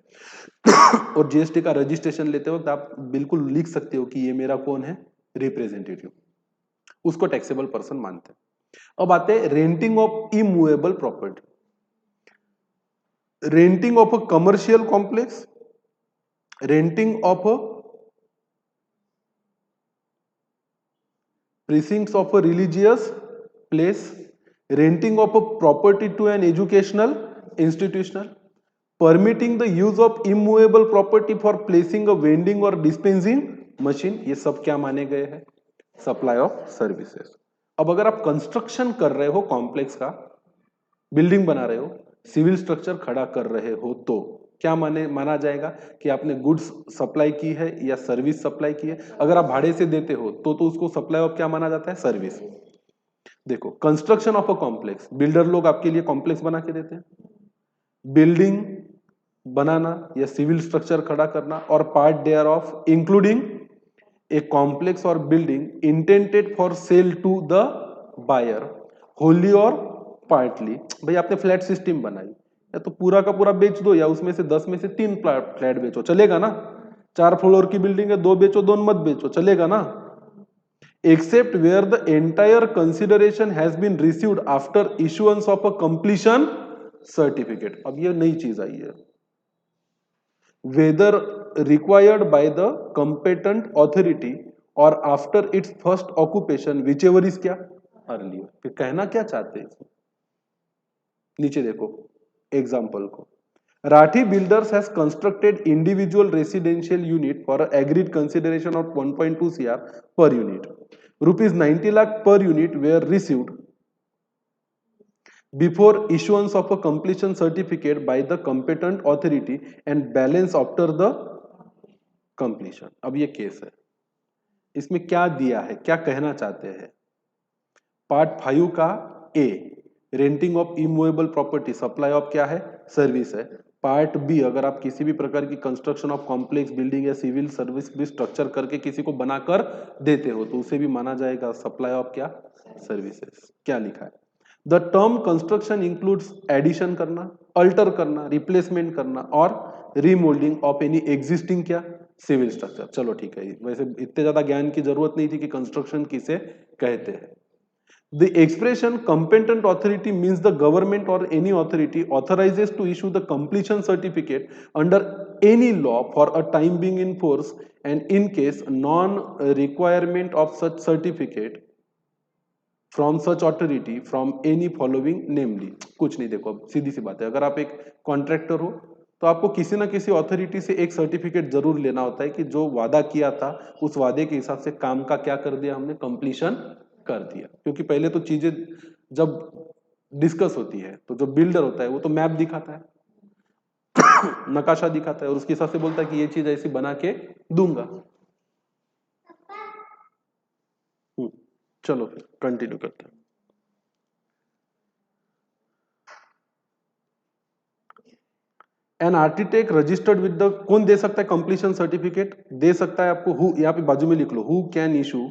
और जीएसटी का रजिस्ट्रेशन लेते वक्त आप बिल्कुल लिख सकते हो कि ये मेरा कौन है, रिप्रेजेंटेटिव, उसको टैक्सेबल पर्सन मानते हैं। अब आते हैं renting of immovable property. renting of a commercial complex, renting of a precincts of a religious place, renting of a property to an educational institutional, permitting the use of immovable property for placing a vending or dispensing machine, ये सब क्या माने गए हैं, supply of services. अब अगर आप construction कर रहे हो कॉम्प्लेक्स का, बिल्डिंग बना रहे हो, सिविल स्ट्रक्चर खड़ा कर रहे हो, तो क्या माना जाएगा कि आपने गुड्स सप्लाई की है या सर्विस सप्लाई की है। अगर आप भाड़े से देते हो तो उसको सप्लाई ऑफ क्या माना जाता है, सर्विस। देखो, construction of a complex, builder लोग आपके लिए कॉम्प्लेक्स बना के देते हैं। बिल्डिंग बनाना या सिविल स्ट्रक्चर खड़ा करना और part thereof including a complex और building intended for sale to the buyer wholly और पार्टली। भाई आपने फ्लैट सिस्टम बनाई, या तो पूरा का पूरा बेच दो या उसमें से 10 में से 3 फ्लैट बेचो, चलेगा ना। 4 फ्लोर की बिल्डिंग है, 2 बेचो 2 मत बेचो, चलेगा ना। Except where the entire consideration has been received after issuance of a completion certificate. अब ये नई चीज आई है, whether required by the competent authority और after its first occupation whichever is क्या, अर्लियर। फिर कहना क्या चाहते हैं, नीचे देखो एग्जाम्पल को, Rathi Builders has constructed individual residential unit for an agreed consideration of 1.2 CR per unit. Rupees 90 lakh per unit were received before issuance of a completion certificate by the competent authority and balance after the completion. अब ये case है, इसमें क्या दिया है, क्या कहना चाहते हैं? पार्ट 5 का A, renting of immovable property, supply of क्या है? सर्विस है। पार्ट बी, अगर आप किसी भी प्रकार की कंस्ट्रक्शन ऑफ कॉम्प्लेक्स बिल्डिंग या सिविल सर्विस भी स्ट्रक्चर करके किसी को बनाकर देते हो तो उसे भी माना जाएगा सप्लाई ऑफ क्या? सर्विसेज। क्या लिखा है? The term construction includes addition करना, अल्टर करना, रिप्लेसमेंट करना और रीमोल्डिंग ऑफ एनी एग्जिस्टिंग क्या? Civil structure. चलो ठीक है, वैसे इतने ज्यादा ज्ञान की जरूरत नहीं थी कि कंस्ट्रक्शन किसे कहते हैं। The expression competent authority means the government or any authority authorizes to issue the completion certificate under any law for a time being in force, and in case non-requirement of such certificate from such authority from any following namely। कुछ नहीं, देखो अब सीधी सी बात है, अगर आप एक contractor हो तो आपको किसी ना किसी अथॉरिटी से एक सर्टिफिकेट जरूर लेना होता है कि जो वादा किया था उस वादे के हिसाब से काम का क्या कर दिया हमने? कंप्लीशन कर दिया। क्योंकि पहले तो चीजें जब डिस्कस होती है तो जो बिल्डर होता है वो तो मैप दिखाता है नकाशा दिखाता है और उसके हिसाब से बोलता है कि ये चीज ऐसी बना के दूंगा। चलो फिर कंटिन्यू करते हैं। An architect registered with the, कौन दे सकता है कंप्लीशन सर्टिफिकेट? दे सकता है आपको, हु, यहां पे बाजू में लिख लो, who can issue,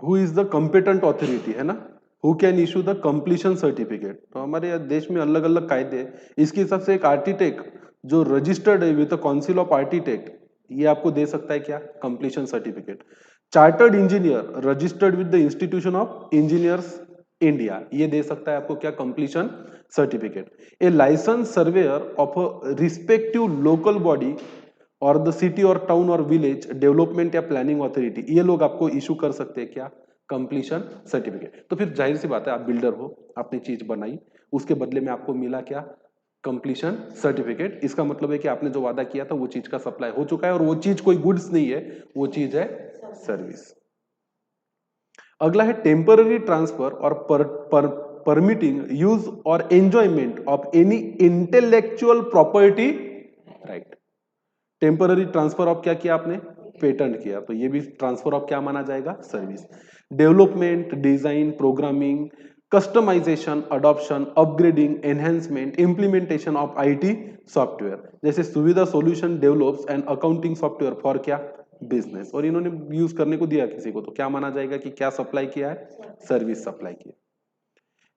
who is the competent authority, है ना? Who can issue the completion certificate. तो हमारे देश में अलग अलग कायदे हैं, इसके हिसाब से एक आर्किटेक्ट जो रजिस्टर्ड है with the council of architect, ये आपको दे सकता है क्या? Completion certificate. Chartered engineer registered with the institution of engineers India, ये दे सकता है आपको क्या? Completion certificate. A licence surveyor of a respective local body or the city or town or village development या प्लानिंग अथॉरिटी, ये लोग आपको इशू कर सकते हैं क्या? Completion certificate. तो फिर जाहिर सी बात है, आप बिल्डर हो, आपने चीज बनाई, उसके बदले में आपको मिला क्या? Completion certificate. इसका मतलब है कि आपने जो वादा किया था वो चीज का सप्लाई हो चुका है और वो चीज कोई गुड्स नहीं है, वो चीज है सर्विस। अगला है टेम्पररी ट्रांसफर और परमिटिंग यूज और enjoyment of any intellectual property right. Temporary transfer of क्या किया आपने? पेटेंट किया, तो ये भी ट्रांसफर ऑफ क्या माना जाएगा? Service. Development, design, programming, customisation, adoption, upgrading, enhancement, implementation of IT software, जैसे Suvidha solution develops and accounting software for क्या? बिजनेस। और इन्होंने यूज करने को दिया किसी को तो क्या माना जाएगा कि क्या सप्लाई किया है? सर्विस सप्लाई किया।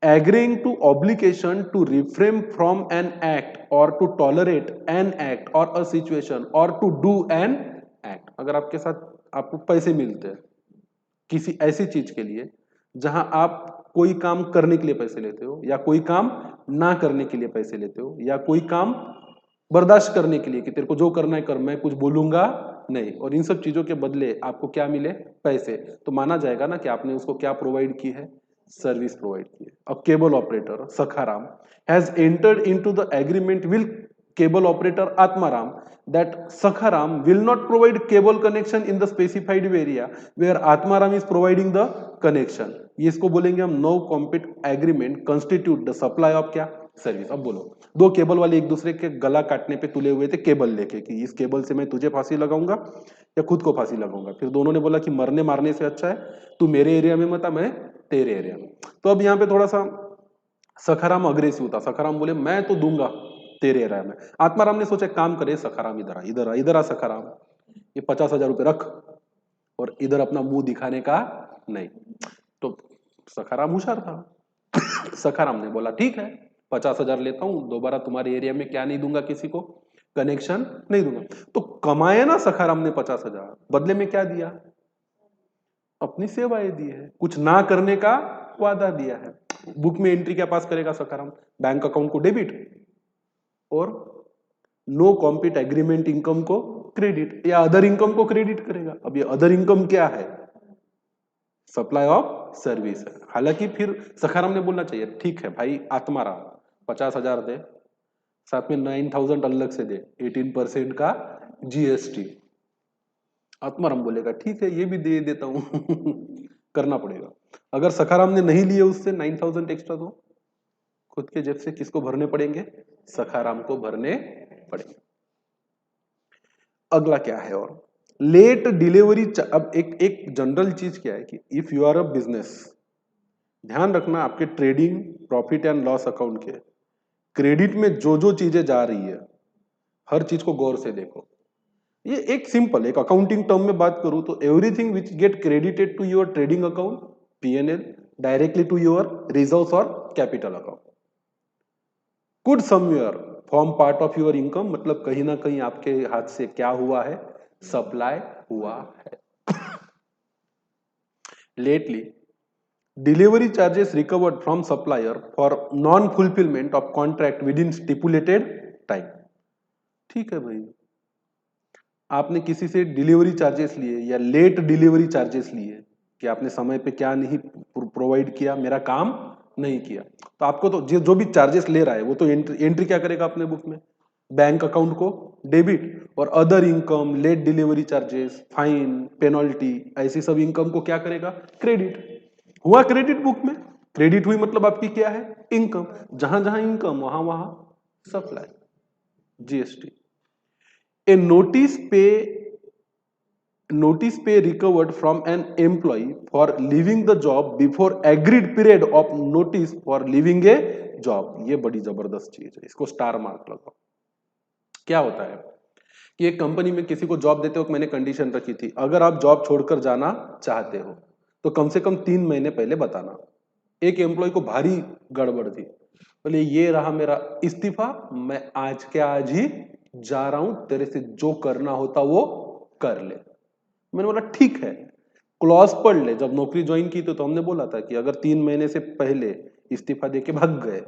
agreeing to obligation to refrain from an act or to tolerate an act or a situation or to do an act। अगर आपके साथ आपको पैसे मिलते हैं किसी ऐसी चीज के लिए जहां आप कोई काम करने के लिए पैसे लेते हो या कोई काम ना करने के लिए पैसे लेते हो या कोई काम बर्दाश्त करने के लिए कि तेरे को जो करना है कर, मैं कुछ बोलूंगा नहीं, और इन सब चीजों के बदले आपको क्या मिले? पैसे, तो माना जाएगा ना कि आपने उसको क्या प्रोवाइड की है? सर्विस प्रोवाइड की है। अब cable operator Sakharam has entered into the agreement with cable operator Atmaram that Sakharam will not provide cable connection in the specified area where Atmaram is providing the connection। ये इसको बोलेंगे हम no compete agreement constitute the supply of क्या? Service. अब बोलो, दो cable वाले एक दूसरे के गला काटने पे तुले हुए थे केबल लेके कि इस केबल से मैं तुझे फांसी लगाऊंगा या खुद को फांसी लगाऊंगा। फिर दोनों ने बोला कि मरने मारने से अच्छा है तू मेरे एरिया में मत आ, मैं तेरे एरिया में। तो अब यहाँ पे थोड़ा सा सखाराम अग्रेसिव था। सखाराम बोले मैं तो दूंगा तेरे एरिया में। आत्माराम ने सोचा काम करे, सखाराम इधर आ, इधर आ, इधर आ सखाराम, ये 50,000 रुपये रख और इधर अपना मुंह दिखाने का नहीं। तो सखाराम होशियार था सखाराम ने बोला ठीक है 50,000 लेता हूं, दोबारा तुम्हारे एरिया में क्या नहीं दूंगा? किसी को कनेक्शन नहीं दूंगा। तो कमाया ना सखाराम ने 50,000, बदले में क्या दिया? अपनी सेवाएं दी है, कुछ ना करने का वादा दिया है। बुक में एंट्री क्या पास करेगा सखाराम? बैंक अकाउंट को डेबिट और नो कॉम्पिट एग्रीमेंट इनकम को क्रेडिट या अदर इनकम को क्रेडिट करेगा। अब ये अदर इनकम क्या है? सप्लाई ऑफ सर्विस है। हालांकि फिर सखाराम ने बोलना चाहिए ठीक है भाई आत्माराम 50,000 दे, साथ में 9,000 अलग से दे, 18% का जीएसटी। आत्माराम बोलेगा ठीक है ये भी दे देता हूं करना पड़ेगा। अगर सखाराम ने नहीं लिए उससे 9,000 एक्स्ट्रा तो खुद के जेब से किसको भरने पड़ेंगे? सखाराम को भरने पड़ेंगे। अगला क्या है और लेट डिलीवरी। अब एक जनरल चीज क्या है कि if you are a business, ध्यान रखना आपके trading profit and loss account के क्रेडिट में जो जो चीजें जा रही है हर चीज को गौर से देखो। ये एक सिंपल एक अकाउंटिंग टर्म में बात करूं तो everything which get credited to your trading account PNL directly to your reserves और capital account could somewhere form part of your income, मतलब कहीं ना कहीं आपके हाथ से क्या हुआ है? सप्लाई हुआ है। Lately delivery charges recovered from supplier for non fulfilment of contract with in stipulated time. ठीक है भाई, आपने किसी से डिलीवरी चार्जेस लिए या लेट डिलीवरी चार्जेस लिए कि आपने समय पे क्या नहीं प्रोवाइड किया, मेरा काम नहीं किया, तो आपको तो जो भी चार्जेस ले रहा है वो तो एंट्री क्या करेगा अपने बुक में? बैंक अकाउंट को डेबिट, और other income late delivery charges fine penalty ऐसी सब इनकम को क्या करेगा? क्रेडिट। हुआ क्रेडिट बुक में, क्रेडिट हुई मतलब आपकी क्या है? इनकम। जहां जहां इनकम वहां वहां supply, GST. A notice pay recovered from an employee for leaving the job before agreed period of notice for leaving a job। ये बड़ी जबरदस्त चीज है, इसको स्टार मार्क लगाओ। क्या होता है कि एक कंपनी में किसी को जॉब देते वक्त मैंने कंडीशन रखी थी, अगर आप जॉब छोड़कर जाना चाहते हो तो कम से कम 3 महीने पहले बताना। एक एम्प्लॉय को भारी गड़बड़ थी, बोले ये रहा मेरा इस्तीफा, मैं आज के आज ही जा रहा हूं, तेरे से जो करना होता वो कर ले। मैंने बोला ठीक है, क्लॉज पढ़ ले। जब नौकरी ज्वाइन की तो हमने बोला था कि अगर 3 महीने से पहले इस्तीफा देके भाग गए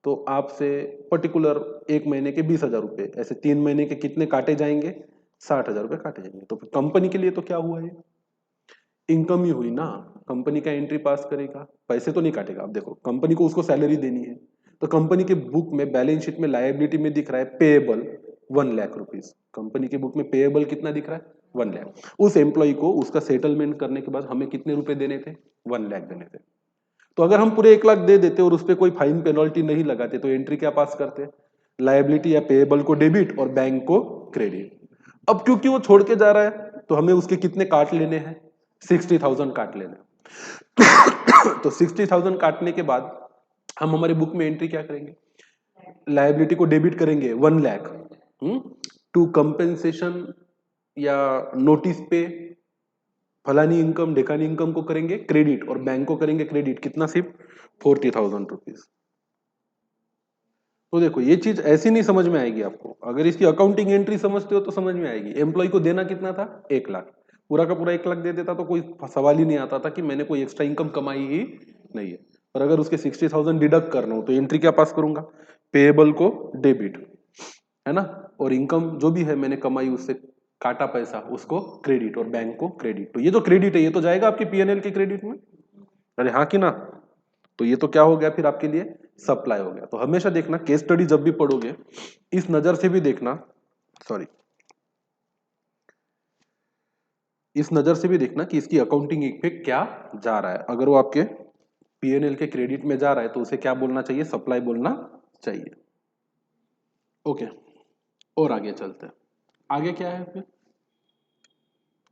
तो आपसे पर्टिकुलर 1 महीने के 20,000 रुपए, ऐसे 3 महीने के कितने काटे जाएंगे? 60,000 रुपए काटे जाएंगे। तो कंपनी के लिए तो क्या हुआ? ये इनकम ही हुई ना, कंपनी का एंट्री पास करेगा, पैसे तो नहीं काटेगा। आप देखो कंपनी को उसको सैलरी देनी है, तो कंपनी के बुक में बैलेंस शीट में लायबिलिटी में दिख रहा है पेएबल 1 लाख रुपीज। कंपनी के बुक में पेएबल कितना दिख रहा है? 1 लाख। उस एम्प्लॉय को उसका सेटलमेंट करने के बाद हमें कितने रुपए देने थे? 1 लाख देने थे। तो अगर हम पूरे 1 लाख दे देते और उस पर कोई फाइन पेनल्टी नहीं लगाते तो एंट्री क्या पास करते? लायबिलिटी या पेएबल को डेबिट और बैंक को क्रेडिट। अब क्योंकि वो छोड़ के जा रहा है तो हमें उसके कितने काट लेने हैं? 60,000 काट लेना। तो 60,000 काटने के बाद हम हमारे बुक में एंट्री क्या करेंगे? लायबिलिटी को डेबिट करेंगे 1 लाख टू कंपेंसेशन या नोटिस पे फलानी इनकम ढेकानी इनकम को करेंगे क्रेडिट और बैंक को करेंगे क्रेडिट। कितना? सिर्फ 40,000 रुपीज। तो देखो ये चीज ऐसी नहीं समझ में आएगी आपको, अगर इसकी अकाउंटिंग एंट्री समझते हो तो समझ में आएगी। एम्प्लॉय को देना कितना था? 1 लाख। पूरा का पूरा 1 लाख दे देता तो कोई सवाल ही नहीं आता था कि मैंने कोई एक्स्ट्रा इनकम कमाई ही नहीं है। पर अगर उसके 60,000 डिडक्ट करना हो तो एंट्री क्या पास करूंगा? पेएबल को डेबिट, है ना, और इनकम जो भी है मैंने कमाई उससे काटा पैसा उसको क्रेडिट और बैंक को क्रेडिट। तो ये जो क्रेडिट है ये तो जाएगा आपके पीएनएल के क्रेडिट में। अरे हाँ कि ना? तो ये तो क्या हो गया फिर आपके लिए? सप्लाई हो गया। तो हमेशा देखना केस स्टडी जब भी पढ़ोगे इस नजर से भी देखना, सॉरी इस नजर से भी देखना कि इसकी अकाउंटिंग इफेक्ट क्या जा रहा है। अगर वो आपके पीएनएल के क्रेडिट में जा रहा है तो उसे क्या बोलना चाहिए? सप्लाई बोलना चाहिए। ओके, और आगे चलते हैं। आगे क्या है फिर?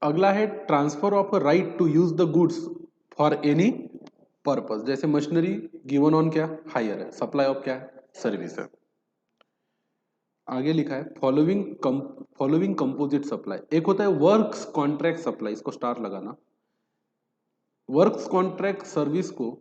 अगला है transfer of right to use the goods for any purpose. जैसे मशीनरी गिवन ऑन क्या? हायर है, सप्लाई ऑफ क्या है? सर्विस है। आगे लिखा है फॉलोइंग कंपोजिट सप्लाई। एक होता है वर्क्स कॉन्ट्रैक्ट सप्लाई, इसको स्टार लगाना। वर्क्स कॉन्ट्रैक्ट सर्विस को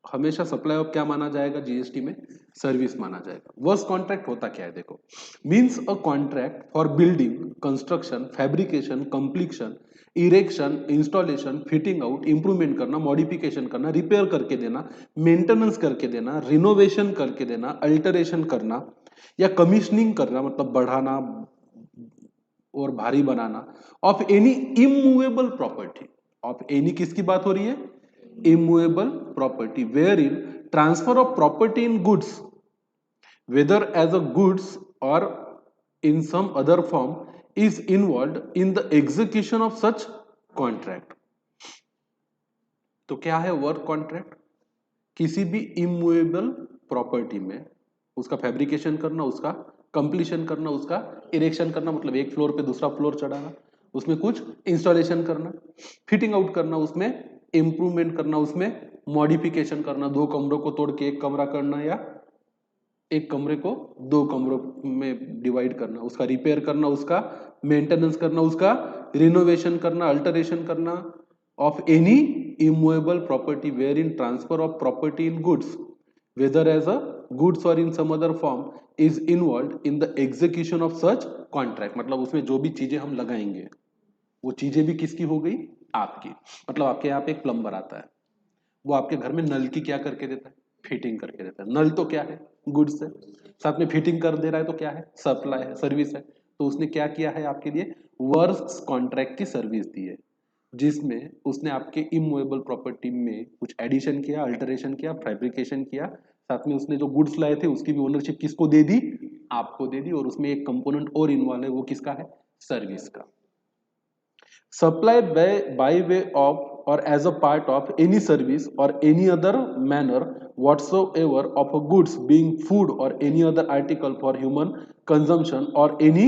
हमेशा सप्लाई ऑफ क्या माना जाएगा? जीएसटी में सर्विस माना जाएगा। वर्क्स कॉन्ट्रैक्ट होता क्या है देखो, means a contract for building construction fabrication completion erection installation fitting out improvement करना मॉडिफिकेशन करना रिपेयर करके देना मेंटेनेंस करके देना रिनोवेशन करके देना अल्टरेशन करना या कमीशनिंग करना, मतलब बढ़ाना और भारी बनाना, of any immovable property. Of any किसकी बात हो रही है? Immovable property where in transfer of property in goods whether as a goods or in some other form is involved in the execution of such contract. तो क्या है work contract? किसी भी इमूवेबल प्रॉपर्टी में उसका फैब्रिकेशन करना, उसका completion करना, उसका इरेक्शन करना, मतलब एक फ्लोर पे दूसरा फ्लोर चढ़ाना, उसमें कुछ इंस्टॉलेशन करना, फिटिंग आउट करना, उसमें इंप्रूवमेंट करना, उसमें मॉडिफिकेशन करना, दो कमरों को तोड़ के एक कमरा करना या एक कमरे को दो कमरों में डिवाइड करना, उसका रिपेयर करना, उसका मेंटेनेंस करना, उसका रिनोवेशन करना, अल्टरेशन करना of any immovable property where in transfer of property in goods whether as a goods or in some other form is involved in the execution of such contract. मतलब उसमें जो भी चीजें हम लगाएंगे वो चीजें भी किसकी हो गई? आपकी। मतलब आपके यहाँ पे एक प्लम्बर आता है, वो आपके घर में नल की क्या करके देता है? फिटिंग करके देता है। नल तो क्या है? गुड्स है। साथ में फिटिंग कर दे रहा है तो क्या है? सप्लाई है, सर्विस है। तो उसने क्या किया है आपके लिए? वर्क्स कॉन्ट्रैक्ट की सर्विस दी है, जिसमें उसने आपके इमूवेबल प्रॉपर्टी में कुछ एडिशन किया, अल्टरेशन किया, फैब्रिकेशन किया, साथ में उसने जो गुड्स लाए थे उसकी भी ओनरशिप किसको दे दी? आपको दे दी। और उसमें एक कंपोनेंट और इन्वॉल्व है, वो किसका है? सर्विस का। Supply by way of or as a part of any service or any other manner whatsoever of a goods being food or any other article for human consumption or any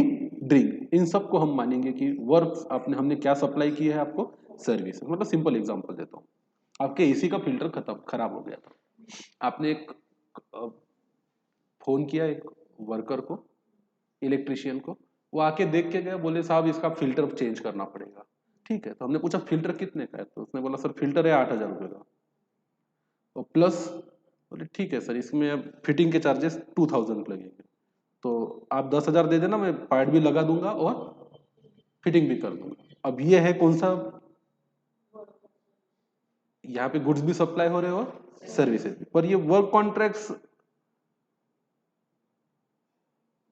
drink, इन सबको हम मानेंगे कि work आपने हमने क्या supply की है आपको? सर्विस। मतलब सिंपल एग्जांपल देता हूँ, आपके एसी का फिल्टर खराब हो गया था, आपने एक फोन किया एक वर्कर को, इलेक्ट्रिशियन को, वो आके देख के गया, बोले साहब इसका फिल्टर चेंज करना पड़ेगा। ठीक है, तो हमने पूछा फिल्टर कितने का है? तो उसने बोला सर फिल्टर है 8,000 रुपये का, तो प्लस, बोले ठीक है सर इसमें अब फिटिंग के चार्जेस 2,000 लगेंगे, तो आप 10,000 दे देना, मैं पार्ट भी लगा दूंगा और फिटिंग भी कर दूंगा। अब ये है कौन सा? यहाँ पे गुड्स भी सप्लाई हो रहे हो और सर्विसेज भी, पर ये वर्क कॉन्ट्रैक्ट्स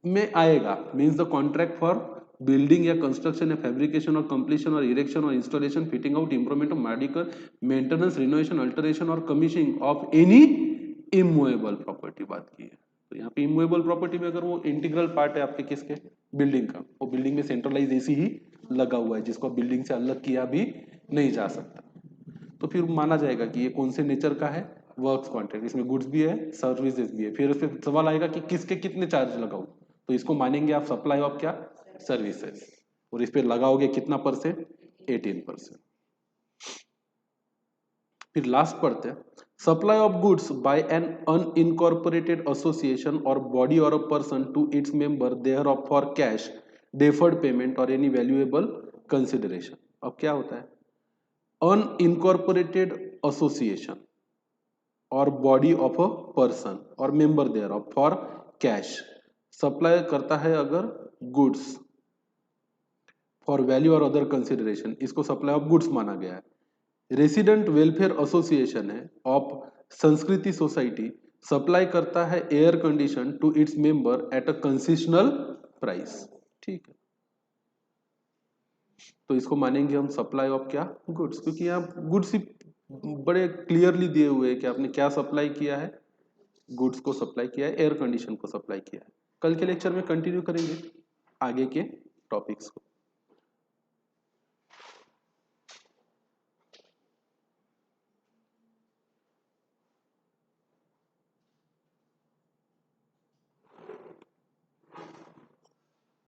में आएगा। Means the contract for building या कंस्ट्रक्शन या फैब्रिकेशन और कंप्लीशन और इरेक्शन और installation, fitting out, improvement of medical, maintenance, renovation, alteration और commissioning of any immovable property बात की है। तो यहाँ पे इमूवेबल प्रॉपर्टी में अगर वो इंटीग्रल पार्ट है आपके किसके? बिल्डिंग का, वो बिल्डिंग में सेंट्रलाइज एसी ही लगा हुआ है जिसको बिल्डिंग से अलग किया भी नहीं जा सकता, तो फिर माना जाएगा कि ये कौन से नेचर का है? Works contract. इसमें गुड्स भी है, सर्विसेज भी है। फिर उस पर सवाल आएगा कि किसके कितने चार्ज लगाओ, तो इसको मानेंगे आप सप्लाई ऑफ क्या? सर्विसेज। और इस पे लगाओगे कितना परसेंट? 18%। फिर लास्ट पढ़ते हैं, supply of goods by an unincorporated association or body or a person to its member thereof for cash, deferred payment or any valuable consideration. अब क्या होता है? Unincorporated association or body of a person or member thereof for cash supply करता है अगर goods for value or other consideration, इसको supply of goods माना गया है। रेसिडेंट वेलफेयर एसोसिएशन है ऑफ संस्कृति सोसाइटी सप्लाई करता है air condition to its member at a concessional price. ठीक है, तो इसको मानेंगे हम सप्लाई ऑफ क्या? गुड्स, क्योंकि यहाँ गुड्स ही बड़े क्लियरली दिए हुए हैं कि आपने क्या सप्लाई किया है? गुड्स को सप्लाई किया है, एयर कंडीशन को सप्लाई किया है। कल के लेक्चर में कंटिन्यू करेंगे आगे के टॉपिक्स को।